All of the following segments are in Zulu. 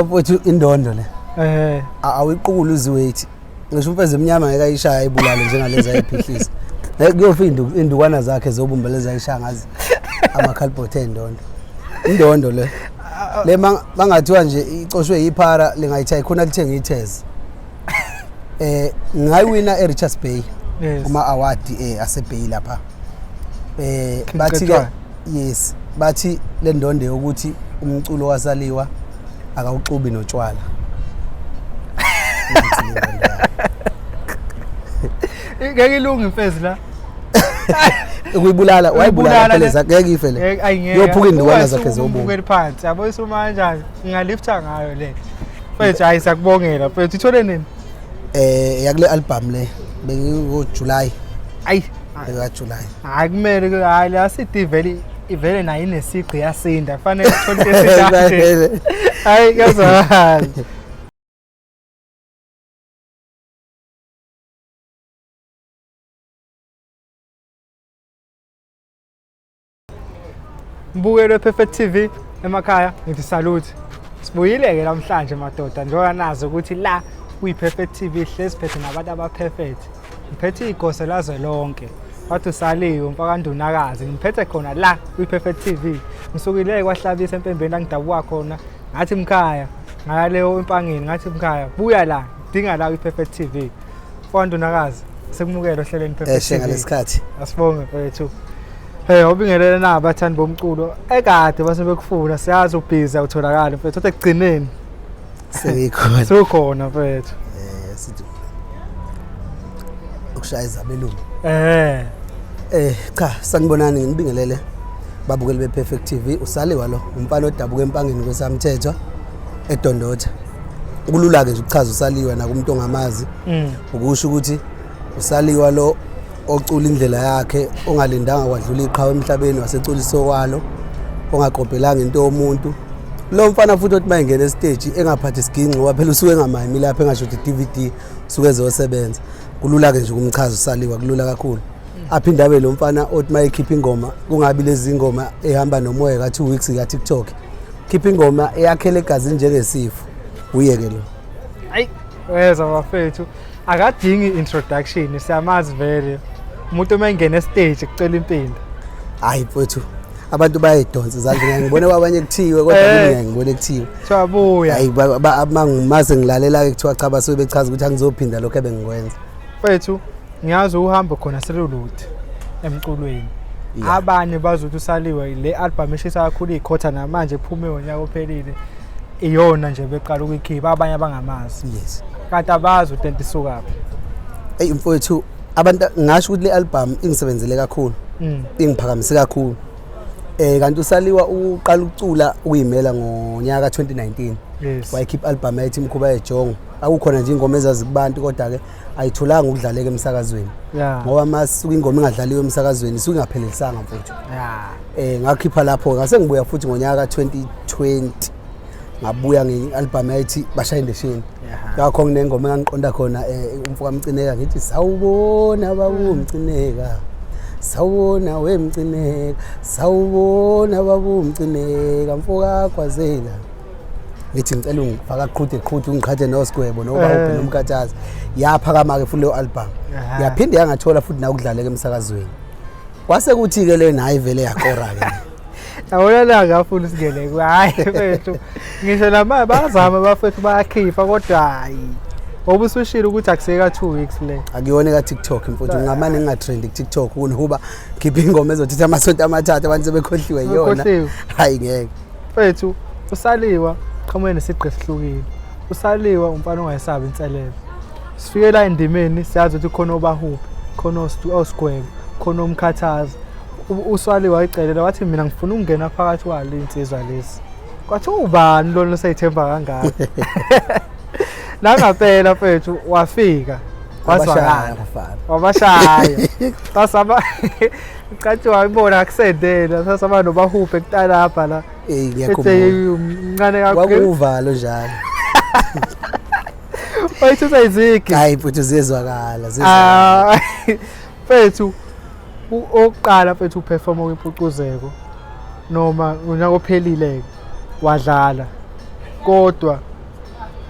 Mfowethu indondo le. Awiqukula uziweight. Ngisho umfeze emnyama ngeke ayishaya ayibulale njengalezi ayiphihlisa. Kuyofa indukwana zakhe zobumbeleza ayishaya ngazi amakhalibhothe endondo. Indondo le. Le mangathiwa nje icoshwe yiphara lengayithayi khona lithenga ithezi. Ngayiwina eRichards Bay uma award aseBay lapha. Bathi ke yes, bathi le ndondo yokuthi umculo wasaliwa akawuxubi notshwala. Ngeke ilungi mfezi la. Ukuyibulala wayibulala phela ngeke ifele. Yophuka indukwana zakhe zobungu. Ubukeli phansi yabo isuma kanjani ngingalifta ngayo le. Mfethu hayi sakubongela mfethu ithole nini? Yakule album le bengu July. Ayi eka July. Hayi kumele ke hayi la sithi ivele nayo inesigqi yasinda kufanele uthole esidakhe. Hayi kazwakala. Mbukelo Perfect TV emakhaya ngithi salute. Sibuyile ke namhlanje madoda njengoba nazo ukuthi la kuyiPerfect TV hlezi phethe nabantu abaperfect. Ngiphethe iGOSO lazwe lonke. Wathi uSaliwe mfaka Ndunakazi ngiphethe khona la kuyiPerfect TV. Ngisukile kwahlabisa empembeni angidabuka khona ngathi mkhaya ngaleyo empangeni ngathi mkhaya buya la dinga la kuyiPerfect TV. Mfaka Ndunakazi sekumukela ohlelweni Perfect TV. Ngalesikhathi. Asibonge mfethu. Ubingelele na abathandi bomculo ekade basebekufuna siyazi ubhizi awutholakala mfethu uthi ekugcineni seyikhona sokhona mfethu sithi ukushaya izabelungu cha sanibonani ngibingelele babukeli bePerfect TV uSaliwa lo umfana odabuka empangeni kwesamthethwa eDondotha kulula ke nje ukuchaza uSaliwa nakumuntu ongamazi ukusho ukuthi uSaliwa lo ocula indlela yakhe ongalindanga kwadlula iqhawe emhlabeni wasecula isokwalo ongaqophelanga into yomuntu lo mfana futhi othi mayengena estage engaphathi isiginci ngoba phela usuke engamayimi lapha engasho ukuthi DVD usuke ezosebenza kulula ke nje ukumchaza uSaliwa kulula kakhulu aphinde abe lo mfana othi mayikhipha ingoma kungabi lezi ingoma ehamba nomoya ka 2 weeks ka TikTok khipha ingoma eyakhele egazini njengesifo uye ke lo ayi weza bafethu akadingi introduction siyamazi vele umuntu mayengena estage kucela impilo hayi mfowethu abantu bayidonsa izandla ngibone abanye kuthiwe kodwa mina ngibone kuthiwe siyabuya hayi mangimaze ngilalela ke kuthiwa cha basuke bechaza ukuthi angizophinda lokho ebengikwenza mfethu ngiyazi uhambo khona selulude emculweni abanye bazothi uSaliwe le album eshisa kakhulu ikhotha namanje iphume ngonyaka ophelile iyona nje beqala ukuyikhipha abanye abangamazi yes kanti abazi utenti sukaphi hey mfowethu abantu ngasho ukuthi le album ingisebenzele kakhulu ingiphakamise kakhulu kanti uSaliwa uqala ukucula uyimela ngonyaka 2019 wayikhipha album ethi Mkhuba ejongo akukhona nje ingoma ezazi kubantu kodwa ke ayithulanga ukudlaleka emsakazweni ngoba masuka ingoma engadlaliwe emsakazweni isuke ingaphelelesanga mfowethu ngakhipha lapho ngase ngibuya futhi ngonyaka 2020 ngabuya ngealbum ethi Bashayinde Shini yakho nginengoma engangiqonda khona umfuka Mcineka ngithi sawubona babu Mcineka sawubona we Mcineka sawubona babu Mcineka mfuka kwazela ngithi ngicela ungifaka qhude ungiqhathe noSgwebo noBahubhe nomkhathazi yaphakama ke futhi le album yaphinde yangathola futhi na ukudlaleka emsakazweni kwase kuthi ke le nayi vele yakora ke awona la ngafuna usingeleke hayi mfethu ngisho lama bazama bafethu bayakhipha kodwa hayi ngoba usushilo ukuthi akuseka 2 weeks le akuyona ka TikTok mfethu ngamane ngingatrend ku TikTok ukuba khipha ingoma ezothatha amasonto amathathu abantu sebekhohliwe yona hayi ngeke mfethu uSaliwa qhamuke nesigqi esihlukile uSaliwa umfana ongayisabi inselelo sifike la endimeni siyazi ukuthi khona oBahubhe khona oSgwebo khona umkhathazi uSaliwa wayicelela wathi mina ngifuna ukungena phakathi kwalo insizwa lesi kwathi ubani lo sayithemba kangaka nangaphela mfethu wafika wazwakala wabashaya basaba ucathi wayibona akusendela sasaba noBahubhe kutala lapha la ngiyakhumbula umncane kakhulu kwakuvalo njalo wayithu sayiziki hayi mfethu ziyezwakala mfethu oqala mfethu uperform kwiMPUNCUZEKO noma unyaka ophelile wadlala kodwa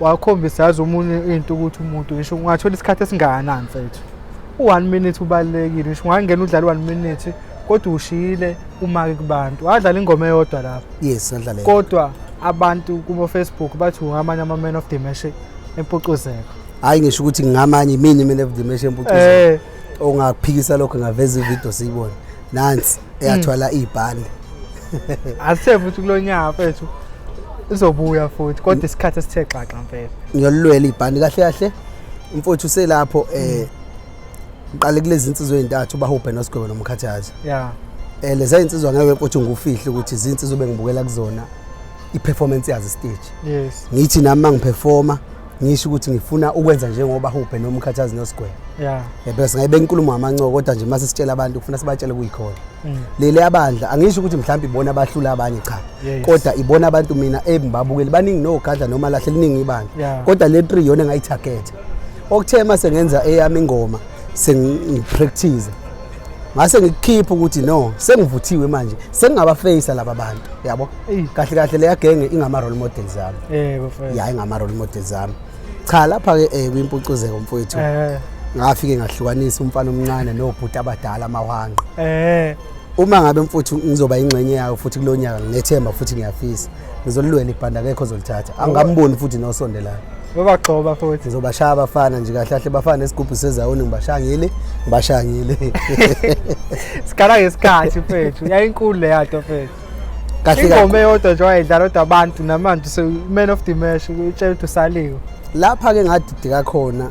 wakhombisa yazi umunye into ukuthi umuntu ngisho ungathola isikhathi esingakanani mfethu. U1 minute ubalekile ngisho ungangena udlala 1 minute kodwa ushiyile umake kubantu. Wadlala ingoma eyodwa lapha. Yes, ngadlala. Kodwa abantu kubo Facebook bathi ungamanye ama man of the match empucuzeko. Hayi ngisho ukuthi ngamanye mina man of the match empucuzeko. Ongaphikisa lokho ngaveza ivideo siyibona. Nansi eyathwala ibhande. Asithe futhi kulonyaka mfethu. Izobuya futhi kodwa isikhathi esithe xaxa mfethu. Ngiyolwela ibhande kahle kahle. Mfowethu uselapho uqale kulezi insizwe ezintathu Bahubhe noSgwebo nomkhathazi. Yeah. Leza insizwe ngeke mfowethu ngufihle ukuthi izinsizwe bengibukela kuzona iperformance yazi stage. Yes. Ngithi nami mangiperforma ngisho ukuthi ngifuna ukwenza njengoba Bahubhe nomkhathazi noSgwebo. Yeah. Bese ngayibe inkulumo ngamancoko kodwa nje mase sitshela abantu ufuna sibatshele kuyikhona. Lele abandla angisho ukuthi mhlawumbe ibona abahlula abanye cha. Kodwa ibona abantu mina ebibabukeli baningi nogadla noma lahle liningi ibandla. Kodwa le 3 yona ngayitarget. Okuthe mase ngenza eyami ingoma sengipractice. Ngase ngikhipha ukuthi no sengivuthiwe manje sengingaba face laba bantu yabo kahle kahle leya genge ingama role models zami bafana ya ingama role models zami cha lapha ke kwimpucuzeko mfowethu ngafike ngahlukanisa umfana omncane nobhuti abadala amahwanqa uma ngabe mfowethu ngizoba ingcenye yayo futhi kulonyaka nginethemba futhi ngiyafisa ngizolilwela ibhanda akekho ozolithatha angamboni futhi nosondelayo babagxoba futhi ngizobashaya abafana nje kahle kahle bafana esigubhu sezawoni ngibashangile sikala ngesikhathi mfethu yayinkulu le yato mfethu kahle ingoma eyodwa nje wayidlala kodwa abantu namanje so man of the match utshela ukuthi usaliwe lapha ke ngadidika khona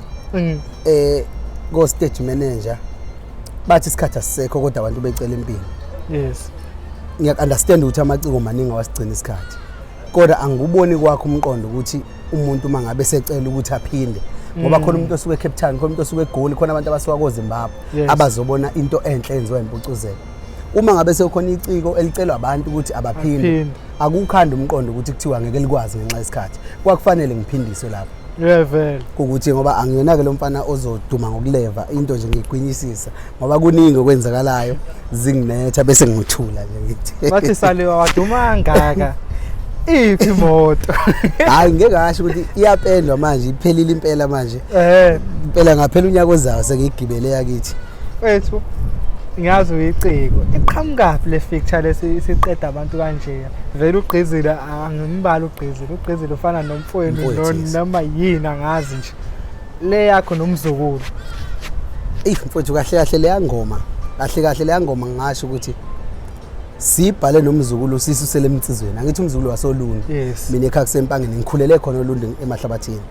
go stage manager bathi isikhathi asisekho kodwa abantu becela impilo. Yes. Ngiyakunderstand ukuthi amaciko maningi awasigcina isikhathi. Kodwa anguboni kwakho umqondo ukuthi umuntu mangabe secela ukuthi aphinde ngoba khona umuntu osuke eCape Town, khona umuntu osuke eGoli, khona abantu abasuka koZimbabwe abazobona into enhle enziwa impucuzeko. Uma ngabe sekukhona iciko elicelwa abantu ukuthi abaphinde akukhanda umqondo ukuthi kuthiwa ngeke likwazi ngenxa yesikhathi. Kwakufanele ngiphindiswe lapho. Vele ukuthi ngoba angiyona ke lo mfana ozoduma ngokuleva into nje ngigwinyisisa ngoba kuningi okwenzakalayo zinginetha bese ngithula nje ngithi bathi Saliwa waduma ngaka iphi imoto hayi ngeke ngasho ukuthi iyapendwa manje iphelile impela manje impela ngaphela unyaka ozayo sengigibele yakithi wethu ngiyazi uyiciko iqhamukapi le picture lesiqeda abantu kanje vele uGqIZILE angimbali uGqIZILE ufana nomfowenu noma yini ngazi nje le yakho nomzukulu mfowethu kahle kahle leya ngoma ngasho ukuthi sibhale nomzukulu sisusele emtsizweni angithi umzukulu wasolundu mina ekhaya kusempangeni ngikhulele khona olundu emahlabathini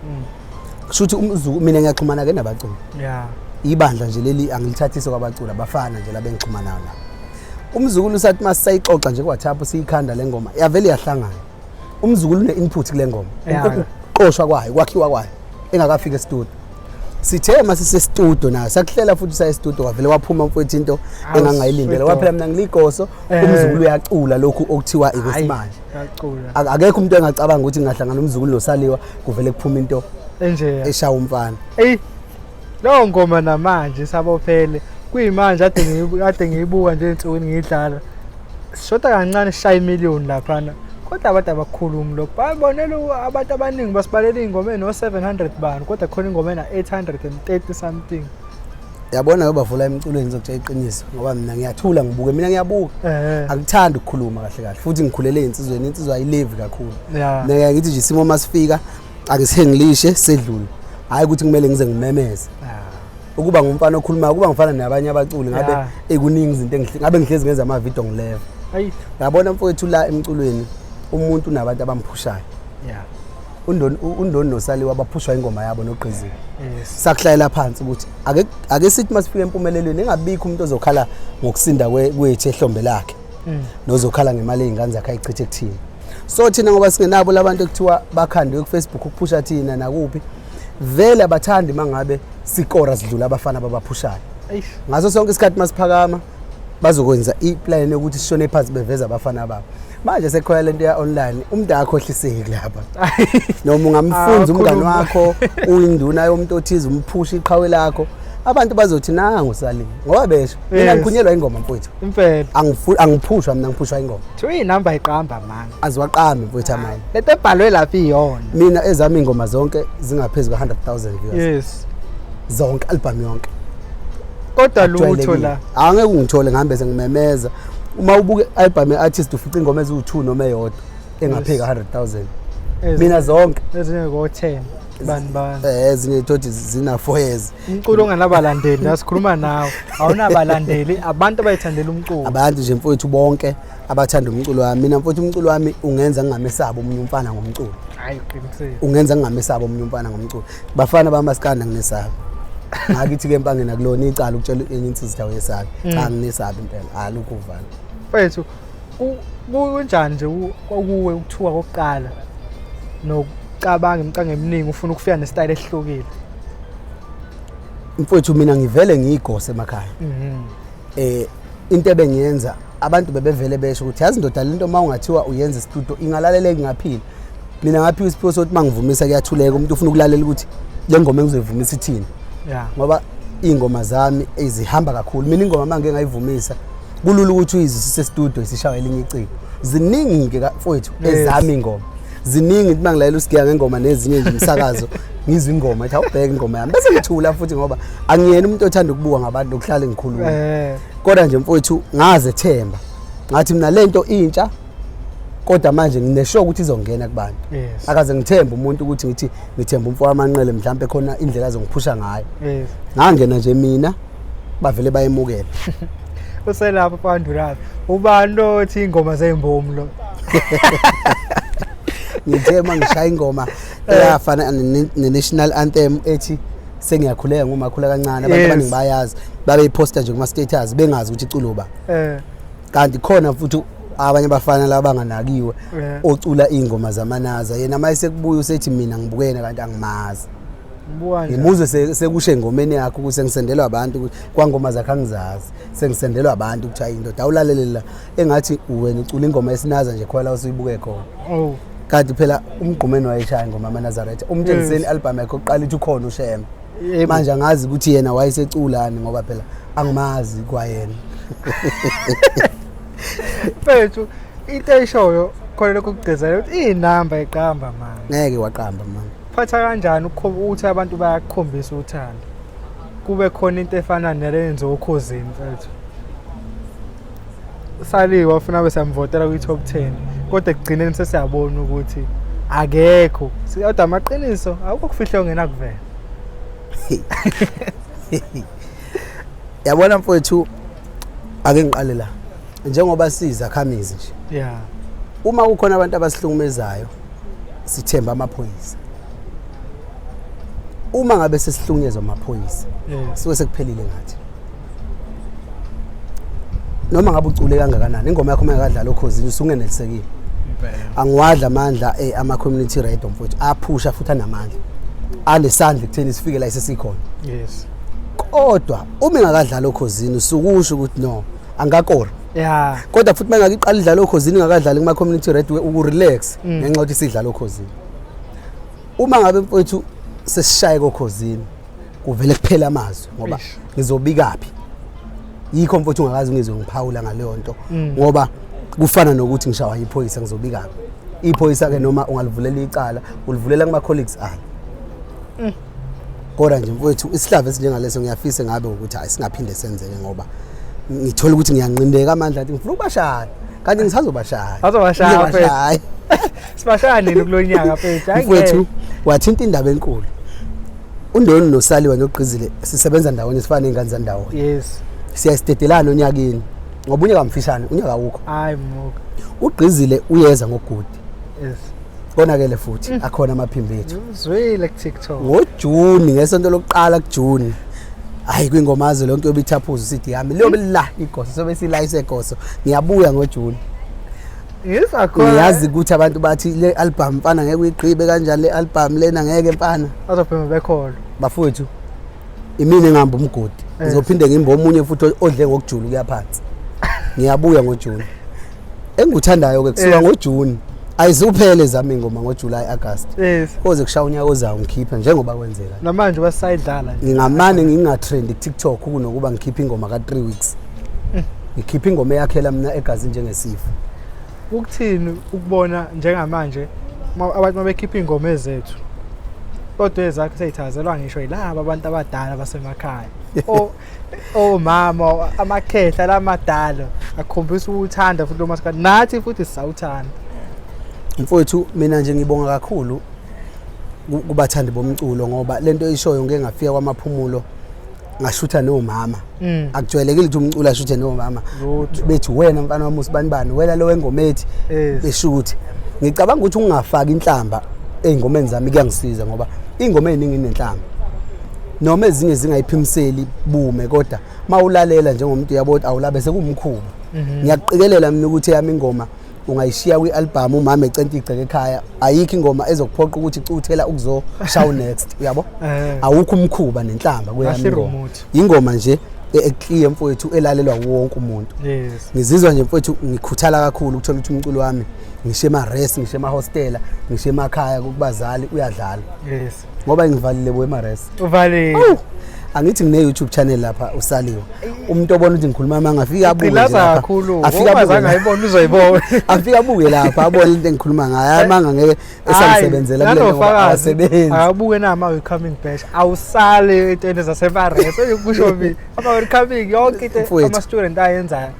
kusho ukuthi umzukulu mina ngiyaxhumana ke nabaculi ibandla nje leli angilithathise kwabacula abafana nje labengixhumana nabo umzukulu usathi masayixoxa nje kwaThaphu siyikhanda lengoma yavele yahlangana umzukulu une input kule ngoma ukuqoshwa kwayo kwakhiwa kwayo engakafika e-studio sithe masise studio na sakuhlela futhi saye studio kwavele waphuma mfowethu into engangayilindela waphela mina ngiligoso umzukulu uyacula lokhu okuthiwa ikosimanje yacula akekho umuntu engacabanga ukuthi ngahlangana umzukulu noSaliwa kuvele kuphuma into enje eshaya umfana lo ngoma namanje sabophele kuyimanje ade ngiyibuka nje ensukwini ngidlala shoda kancane shaya imillion laphana kodwa abantu abakhulumi lokho babonela abantu abaningi basibalela ingoma eno 700 bani kodwa khona ingoma ena 830 something yabona yobavula emculweni ngizokutshela iqiniso ngoba mina ngiyathula ngibuke mina ngiyabuka angithandi ukukhuluma kahle kahle futhi ngikhulele insizwe ayilive kakhulu mina ngithi nje isimo masifika akusengilishe sedlule hayi ukuthi kumele ngize ngimemeze ukuba ngumfana okhuluma kuba ngifana nabanye abaculi ngabe ekuningi izinto ngabe ngihlezi ngenza ama video ngileva yabona mfowethu la emculweni umuntu nabantu abamphushayo uNdoni noSaliwa abaphushwa ingoma yabo noGqIZILE sakuhlayela phansi ukuthi ake sithi masifika empumelelweni engabikho umuntu ozokhala ngokusinda kwethu ehlombe lakhe nozokhala ngemali ezingane zakhe ayichithe kuthina so thina ngoba singenabo labantu ekuthiwa bakhandwe kuFacebook ukuphusha thina nakuphi vele abathandi mangabe sikora sidlula abafana babaphushayo ngaso sonke isikhathi masiphakama bazokwenza iplan ukuthi sishone phansi beveza abafana babo manje sekhoya lento ya online umuntu akhohliseki lapha noma ungamfunza umngani wakho uyinduna yomuntu othize umphusha iqhawe lakho abantu bazothi nangu Saliwe ngoba besho mina ngikhunyelwa ingoma mfowethu impela angiphushwa mina ngiphushwa ingoma thiwa inamba iqamba manje aziwaqami mfowethu amanye lento ebhalwe lapha iyona mina ezami ingoma zonke zingaphezulu ka100,000 views yes zonke album yonke kodwa lutho la angeke ungithole ngihambe sengimemeza uma ubuke album artist ufica ingoma eziwu2 noma eyodwa engapheka 100,000 mina zonke ezinye ngo10 bani ezinye thothi zina 4 years umculo onganabalandeli asikhuluma nawe awunabalandeli abantu abayithandela umculo abantu nje mfowethu bonke abathanda umculo wami mina mfowethu umculo wami ungenza ngingamesaba umunye umfana ngomculo hayi uqinisile ungenza ngingamesaba umunye umfana ngomculo bafana bamaskanda nginesaba ngakithi ke empangeni akulona icala ukutshela enye insizwa tawo yesabi cha nginesaba impela alukho uvalo mfethu kunjani nje kuwe ukuthuka kokuqala nokucabanga imicango eminingi ufuna ukufika nestyle ehlukile mfowethu mina ngivele ngiyigose emakhaya into ebengiyenza abantu bebevele besho ukuthi yazi ndoda lento mawungathiwa uyenza studio ingalaleleki ngaphila mina ngaphiwa isipho sokuthi mangivumisa kuyathuleka umuntu ufuna ukulalela ukuthi le ngoma engizovumisa ithini ngoba ingoma zami ezihamba kakhulu mina ingoma manje ngayivumisa kulula ukuthi uyizisise studio isishawa elinye iciko ziningi ke mfowethu ezami ingoma ziningi uma ngilalela usigiya ngengoma nezinye nje umsakazo ngizwe ingoma ethi awubheka ingoma yami bese ngithula futhi ngoba angiyena umuntu othanda ukubuka ngabantu nokuhlala ngikhuluma kodwa nje mfowethu ngaze themba ngathi mina lento intsha kodwa manje nginesho ukuthi izongena kubantu akaze ngithemba umuntu ukuthi ngithi ngithemba umfo wamanqele mhlawumbe khona indlela azongiphusha ngayo ngangena nje mina bavele bayemukela uselapha abantu lapha ubani othi ingoma zembomlo lo ngithema ngishaya ingoma eyafana ne-national anthem ethi sengiyakhuleka ngomakhula kancane abantu abaningi bayazi babeyiposta nje kuma status bengazi ukuthi iculuba kanti khona futhi abanye abafana laba banganakiwe ocula ingoma zamanaza yena mayise kubuya usethi mina ngibukene kanti angimazi ngimuze sekushe engomeni yakho ukuthi sengisendelwa abantu kwangoma zakhe angizazi sengisendelwa abantu ukuthi hayi indoda awulalela engathi wena ucula ingoma esinaza nje khona usiyibuke khona kanti phela umgqumeni wayeshaya ingoma amaNazaretha umthengiseni album yakhe oqala ithi ukhona uShema manje angazi ukuthi yena wayeseculani ngoba phela angimazi kwayena mfethu into eshoyo khona lokho kugcizela ukuthi inamba iqamba manje ngeke waqamba manje phatha kanjani ukuthi abantu bayakukhombisa uthando kube khona into efana nelenzo okhozini mfethu Saliwe wafuna besamvotela kwi-top 10 kodwa ekugcineni sesiyabona ukuthi akekho kodwa amaqiniso awukho kufihlwe ngena kuvela yabona mfowethu ake ngiqale la njengoba sizakhamizi nje uma kukhona abantu abasihlukumezayo sithemba amaphoyisa uma ngabe sesihlukunyezwa amaphoyisa siwe sekuphelile ngathi noma ngabe ucule kangakanani ingoma yakho mayakadlala okhozini usungenelisekile angiwadla amandla ama community radio mfowethu aphusha futhi anamandla anesandla ekutheni sifike la isesikhona kodwa uma ingakadlala okhozini usukusho ukuthi no angakora kodwa futhi mangakiqala idlala okhozini ingakadlali kuma community radio ukurelax ngenxa yokuthi sidlala okhozini uma ngabe mfowethu sesishaye okhozini kuvele kuphela amazwi ngoba ngizobikaphi yikho mfowethu ungakazi ngizwe ngiphawula ngaleyo nto ngoba kufana nokuthi ngishawa iphoyisa ngizobikaphi iphoyisa ke noma ungalivulela icala ulivulela kuma colleagues akhe kodwa nje mfowethu isihlava esinjengaleso ngiyafisa ngabe ukuthi hayi singaphinde senzeke ngoba ngithola ukuthi ngiyanqindeka amandla athi ngifuna ukubashaya kanti ngisazobashaya azobashaya sibashaya nini kulonyaka mfethu mfowethu wathinta indaba enkulu uNdoni noSaliwa noGQIZILE sisebenza ndawonye sifana ingane zandawonye siyasidedelana onyakeni ngoba unyaka mfishane unyaka ukho hayi muka uGQIZILE uyeza ngogudi konakele futhi akhona amaphimbo ethu uzwile ku TikTok ngoJuni ngesonto lokuqala kuJuni hayi kwingomazo lonke obithaphuza sithi yami liyobe la igoso sobe sila isegoso ngiyabuya ngoJuni ngiyazi ukuthi abantu bathi le album mfana ngeke uyiqhibe kanjani le album lena ngeke mfana bazophema bekholo bafowethu imini engihamba umgodi ngizophinde ngimba omunye futhi odle ngokujulu kuyaphansi ngiyabuya ngoJuni engikuthandayo ke kusuka ngoJuni ayizuphele zami ingoma ngoJuly August yes koze kushaya unyaka ozayo ngikhiphe njengoba kwenzeka namanje basayidlala ngingamane ngingatrend kuTikTok kunokuba ngikhiphe ingoma ka3 weeks ngikhiphe ingoma yakhela mina egazini njengesifo ukuthini ukubona njengamanje abantu mabekhipha ingoma ezethu kodwa ezakhe seyithazelwa ngisho yilabo abantu abadala basemakhaya mama amakhetha lamadala akhombisa ukuthanda futhi lomasikhathi nathi futhi sisawuthanda mfowethu mina nje ngibonga kakhulu kubathandi bomculo ngoba lento eyishoyo ngeke ngafika kwamaphumulo ngashutha nomama akujwayelekile ukuthi umculo ashuthe nomama bethi wena mfana wami usibanibani wena lo wengoma ethi beshuthe ngicabanga ukuthi ungafaka inhlamba ezingomeni zami kuyangisiza ngoba ingoma eziningi inenhlamba noma ezinye zingayiphimiseli bume kodwa mawulalela njengomuntu yabo awulabe sekumkhuba ngiyaqikelele mina ukuthi yami ingoma ungayishiya kwi-album umama ecenta igceke ekhaya ayikho ingoma ezokuphoqa ukuthi ucuthela ukuzo show next uyabo awukho umkhuba nenhlamba kuyami ingoma nje eclear mfowethu elalelwa wonke umuntu ngizizwa nje mfowethu ngikhuthala kakhulu ukuthola ukuthi umculo wami ngishe ema-rest ngishe ema-hostela ngishe emakhaya kubazali uyadlala ngoba ngivalile ema-rest uvalile angithi ngine YouTube channel lapha uSaliwa umuntu obona ukuthi ngikhuluma manga afika abuke lapha afika abuke ngayibona uzoyibona afika abuke lapha abona into engikukhuluma ngayo manga ngeke esalisebenzela kule ngoba asebenza akabuke nama welcoming bash awusale into zasema-rest ukusho mina ama welcoming yonke into ama student ayenzayo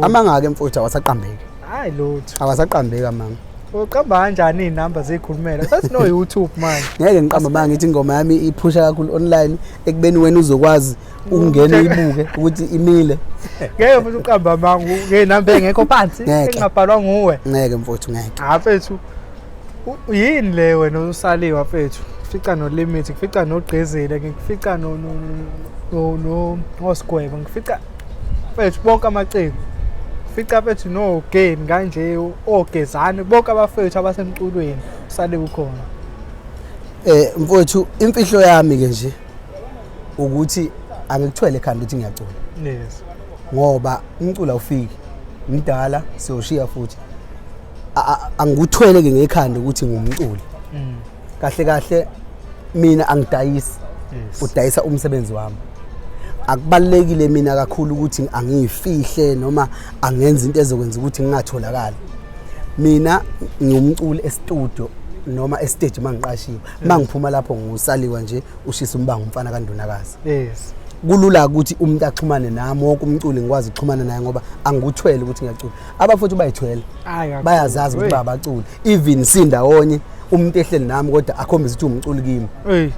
amanga ke mfowethu awasaqambeki hayi lutho awasaqambeka manga uqamba kanjani izinamba zekhulumela sathi no YouTube manje ngeke ngiqamba manje ngithi ingoma yami iphusha kakhulu online ekubeni wena uzokwazi ukungena uyibuke ukuthi imile ngeke futhi uqamba manje ngezinamba engekho phansi engabhalwa nguwe ngeke mfowethu ngeke mfethu yini le wena usaliwa mfethu fica no limit ngifica no GQIZILE ngifica no Sgwebo ngifica mfethu bonke amaciko fica bethu no game kanje ogezane bonke abafethu abasemculweni usale ukhona mfowethu imfihlo yami ke nje ukuthi angikuthwele ekhanda ukuthi ngiyacula yes ngoba umculo awufiki ngidala siyoshiya futhi angikuthwele ke ngekhanda ukuthi ngumculi kahle kahle mina angidayisi udayisa umsebenzi wami akubalekile mina kakhulu ukuthi angiyifihle noma angenza into ezokwenza ukuthi ngingatholakala mina ngiyumculi e-studio noma e-stage mangiqashiwe mangiphuma lapho ngusaliwa nje ushisa umbango umfana kaNdonakazi yes kulula ukuthi umuntu axhumane nami wonke umculi ngikwazi ukuxhumana naye ngoba angikuthwele ukuthi ngiyacula abafuthi bayithwele bayazazi ukuthi babaculi even sindawonye umuntu ehleli nami kodwa akhombisa ukuthi umculi kimi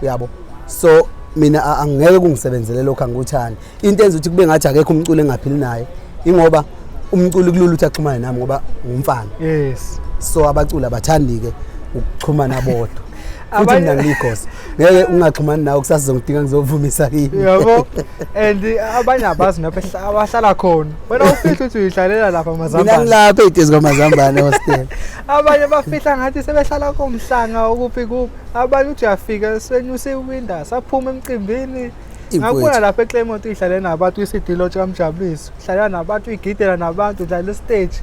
yabo so mina angeke kungisebenzele lokho angikuthandi into enza ukuthi kube ngathi akekho umculi engaphili naye ingoba umculi kulula ukuthi axhumane nami ngoba ngumfana yes so abaculi abathandi ke ukuxhumana bodwa futhi mina ngikhosi ngeke ungaxhumani nawe kusasizongidinga ngizovumisa kimi yabo and abanye abazi napha abahlala khona wena ufihla ukuthi uyihlalela lapha Mazambane mina ngilapha eDezi kwaMazambane hostel abanye bafihla ngathi sebehlala komhlanga ukuphi kuphi abanye uthi uyafika senyuse iwindow saphuma emcimbini ngakubona lapha eClermont uyihlalela nabantu isidilo kamjabulisi uhlalela nabantu igidela nabantu dlala stage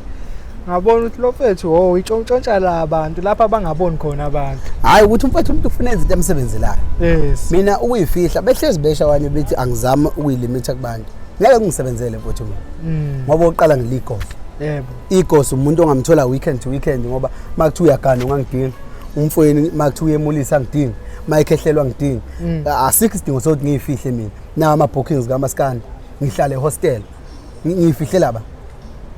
ngabona ukuthi lo mfethu uyintshontsha la abantu lapha abangaboni khona abantu hayi ukuthi mfethu umuntu ufuna izinto emsebenzelayo yes mina ukuyifihla behlezi besha wanye bethi angizama ukuyilimita kubantu ngeke kungisebenzele mfethu mina ngoba uqala ngiligoso yebo igoso umuntu ongamthola weekend to weekend ngoba makuthi uyagana ungangidingi umfweni makuthi uyemulisa ngidingi mayikhehlelwa ngidingi asikho isidingo sokuthi ngiyifihle mina na ama bookings kamaskandi ngihlale hostel ngiyifihlela ba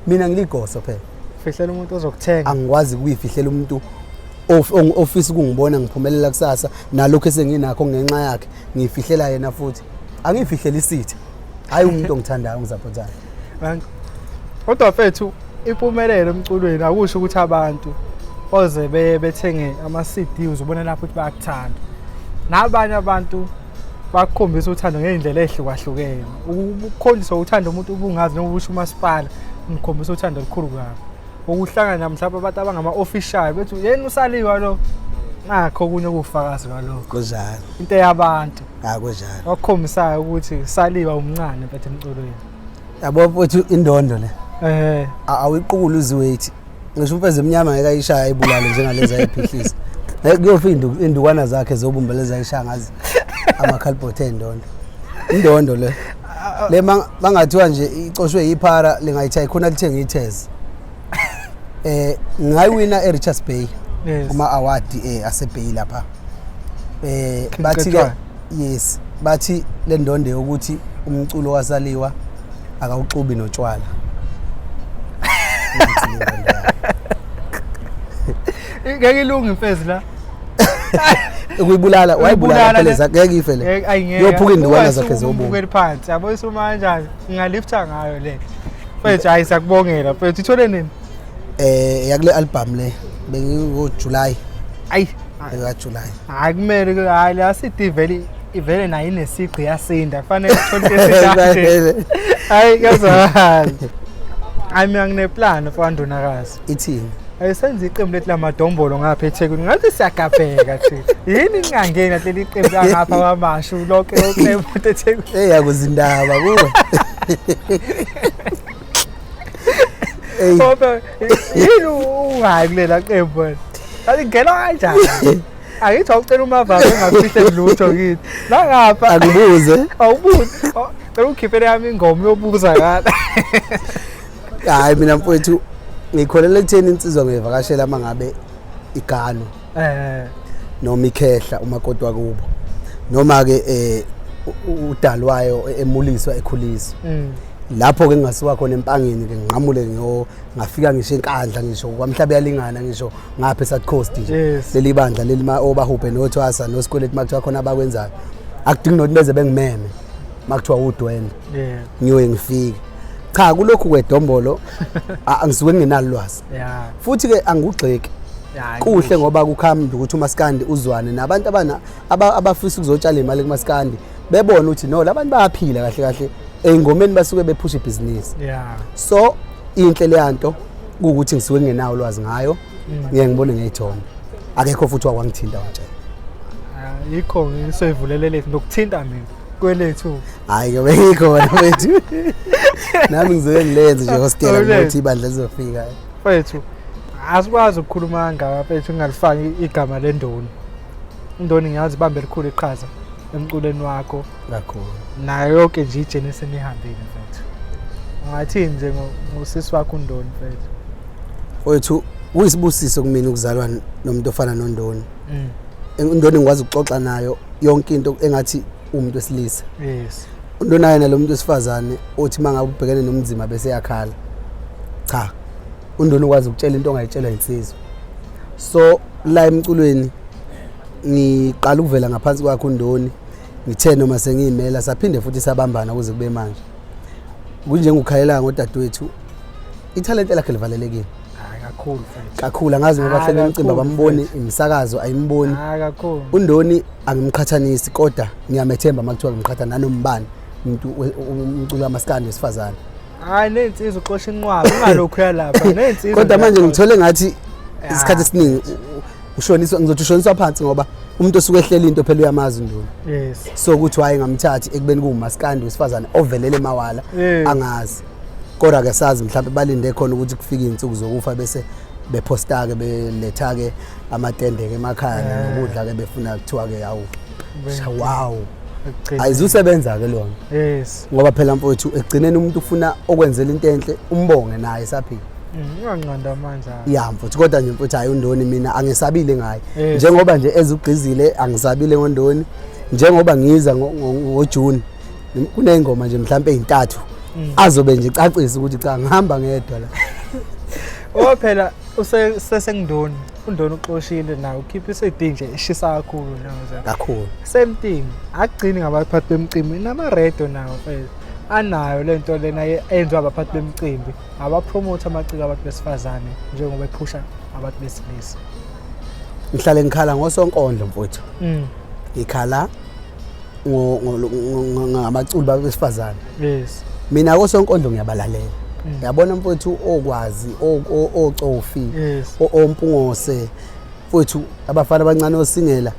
mina ngiligoso phela fihlela umuntu ozokuthenga angikwazi ukuyifihlela umuntu ofisa ukungibona ngiphumelela kusasa nalokho esenginakho ngenxa yakhe ngiyifihlela yena futhi angiyifihlela isithe hayi umuntu ongithandayo ngizaphothana kodwa mfethu impumelelo emculweni akusho ukuthi abantu oze bethenge ama-CD uzobona lapho ukuthi bayakuthanda nabanye abantu bakukhombisa uthando ngezindlela ezihlukahlukene ukukhombisa uthando umuntu ubungazi noma ubusho umasipala ngikhombisa uthando olukhulu kabi ukuhlangana mhlawumbe abantu abangama-official bethu yena usaliwa lo ngakho okunye okufakazi kwalokho kunjalo into yabantu kunjalo okukhombisayo ukuthi saliwa umncane mfethu emculweni yabo mfethu indondo le awuyiqukula uziweight ngisho umfezi emnyama ngeke ayishaya ayibulale njengalezi ayiphihlisa kuyofa indukwana zakhe zobumbeleza ayishaya ngazi amakhalibhothe endondo indondo le mangathiwa nje icoshwe iphara lingayithi ayikhona lithenga ithezi ngayiwina eRichards Bay kuma award aseBay lapha bathi ke yes bathi le ndondo yokuthi umculo kaSaliwa akawuxubi notshwala ngeke ilungi mfezi la ukuyibulala wayibulala phela ngeke ifele yophuka indukwana zakhe zobungu ubukeli phansi yabo isuma kanjani ngingalifta ngayo le mfethu hayi sakubongela mfethu ithole nini yakule album le bengingo July ayi July hayi kumele ke hayi la sithi ivele nayo inesigqi yasinda kufanele uthole esidakhe hayi kazali hayi mina ngineplan for Ndonakazi ithini ayisenza iqembu lethi lamadombolo ngapha eThekwini ngathi siyagabheka thina yini ngingangena leli qembu ngapha kwamashu lonke oqembu eThekwini yakuzindaba kuwe Papa yini ungayi kulela qembu wena athi ngena kanjani ayithi awucela umavalo engafihle lutho kithi la ngapha akubuze awubuze cela ukhiphe yami ingoma yobuza kana hayi mina mfowethu ngikholela ekutheni insizwa ngevakashela mangabe igano noma ikhehla umakoti wakubo noma ke udalwayo emuliswa ekhuliswa lapho ke ngasiwa khona empangeni ke ngiqhamule ngafika ngisho enkandla ngisho kwamhlabe yalingana ngisho ngapha eSouth Coast nje leli bandla leli Bahubhe noThwasa noSikweleti makuthiwa khona abakwenzayo akudingi nokuthi beze bengimeme makuthiwa udwendwe ngiyoye ngifike cha kulokhu kwedombolo angisuke nginalwazi futhi ke angugxeki kuhle ngoba kukhamba ukuthi uMaskandi uzwane nabantu abafisa ukuzotshala imali kuMaskandi bebona ukuthi no labantu bayaphila kahle kahle engomeni basuke bephusha ibusiness so inhle leyanto ukuthi ngisuke ngenawo ulwazi ngayo ngeke ngibone ngeyithombe akekho futhi wakwangithinta wanje yikho ngisevulele lethu nokuthinta mina kwelethu hayi ke beyikhona wethu nami ngizoke ngilenze nje hostela ukuthi ibandla lizofika mfethu asikwazi ukukhuluma ngaba mfethu ngingalifaki igama leNdoni Ndoni ngiyazi bambe likhulu Iqhaza emculweni wakho kakhulu nayo yonke nje igeneration ihambile mfethu ungathini nje ngosisi wakho uNdoni mfethu wethu uyisibusiso kumina ukuzalwa nomuntu ofana noNdoni uNdoni ngikwazi ukuxoxa nayo yonke into engathi umuntu wesilisa yes uNdoni yena lo muntu wesifazane othi mangabe ubhekene nomzima bese yakhala cha uNdoni ukwazi ukutshela into ongayitshela insizwa so la emculweni ngiqala ukuvela ngaphansi kwakho uNdoni ngithe noma sengiyimela saphinde futhi sabambana ukuze kube manje kunjengukhalela ngodadewethu italent lakhe livalelekile kakhulu mfethu kakhulu angazi ngoba hlele umcimbi abamboni imisakazo ayimboni kakhulu uNdoni angimqhathanisi kodwa ngiyamethemba makuthiwa ngimqhathana nanombani umuntu umculo wamaskandi wesifazane hayi nensizwa uqosha inqwaba ungalokhu yalapha nensizwa kodwa manje ngithole ngathi isikhathi esiningi ushoniswa ngizothi ushoniswa phansi ngoba umuntu osuke ehlele into phela uyamazi uNdoni yes so ukuthi waye ngamthathi ekubeni kumaskandi wesifazane ovelele emawala angazi kodwa ke sazi mhlawumbe balinde khona ukuthi kufike izinsuku zokufa bese beposta ke beletha ke amatende ke emakhaya nokudla ke befuna kuthiwa ke yawu wow ayizusebenza ke lona yes ngoba phela mfowethu egcineni umuntu ufuna okwenzela into enhle umbonge naye saphila unganqanda manje ya mfowethu kodwa nje mfowethu hayi uNdoni mina angisabile ngaye njengoba nje ezugqizile angisabile ngoNdoni njengoba ngiza ngoJune kunengoma nje mhlawumbe ezintathu azobe nje icacisa ukuthi cha ngihamba ngedwa la phela usesengindoni uNdoni uxoshile nawe ukhipha isidingi nje eshisa kakhulu nje kakhulu same thing akugcini ngabaphathi bemcimbi nama radio nawo mfethu anayo lento lena enziwa abaphathi bemcimbi abapromote amaciko abantu besifazane njengoba ephusha abantu besilisa ngihlale ngikhala ngosonkondlo mfowethu ngikhala ngamaculi besifazane yes mina kosonkondlo ngiyabalalela yabona mfowethu okwazi ocofi ompungose mfowethu abafana abancane osingela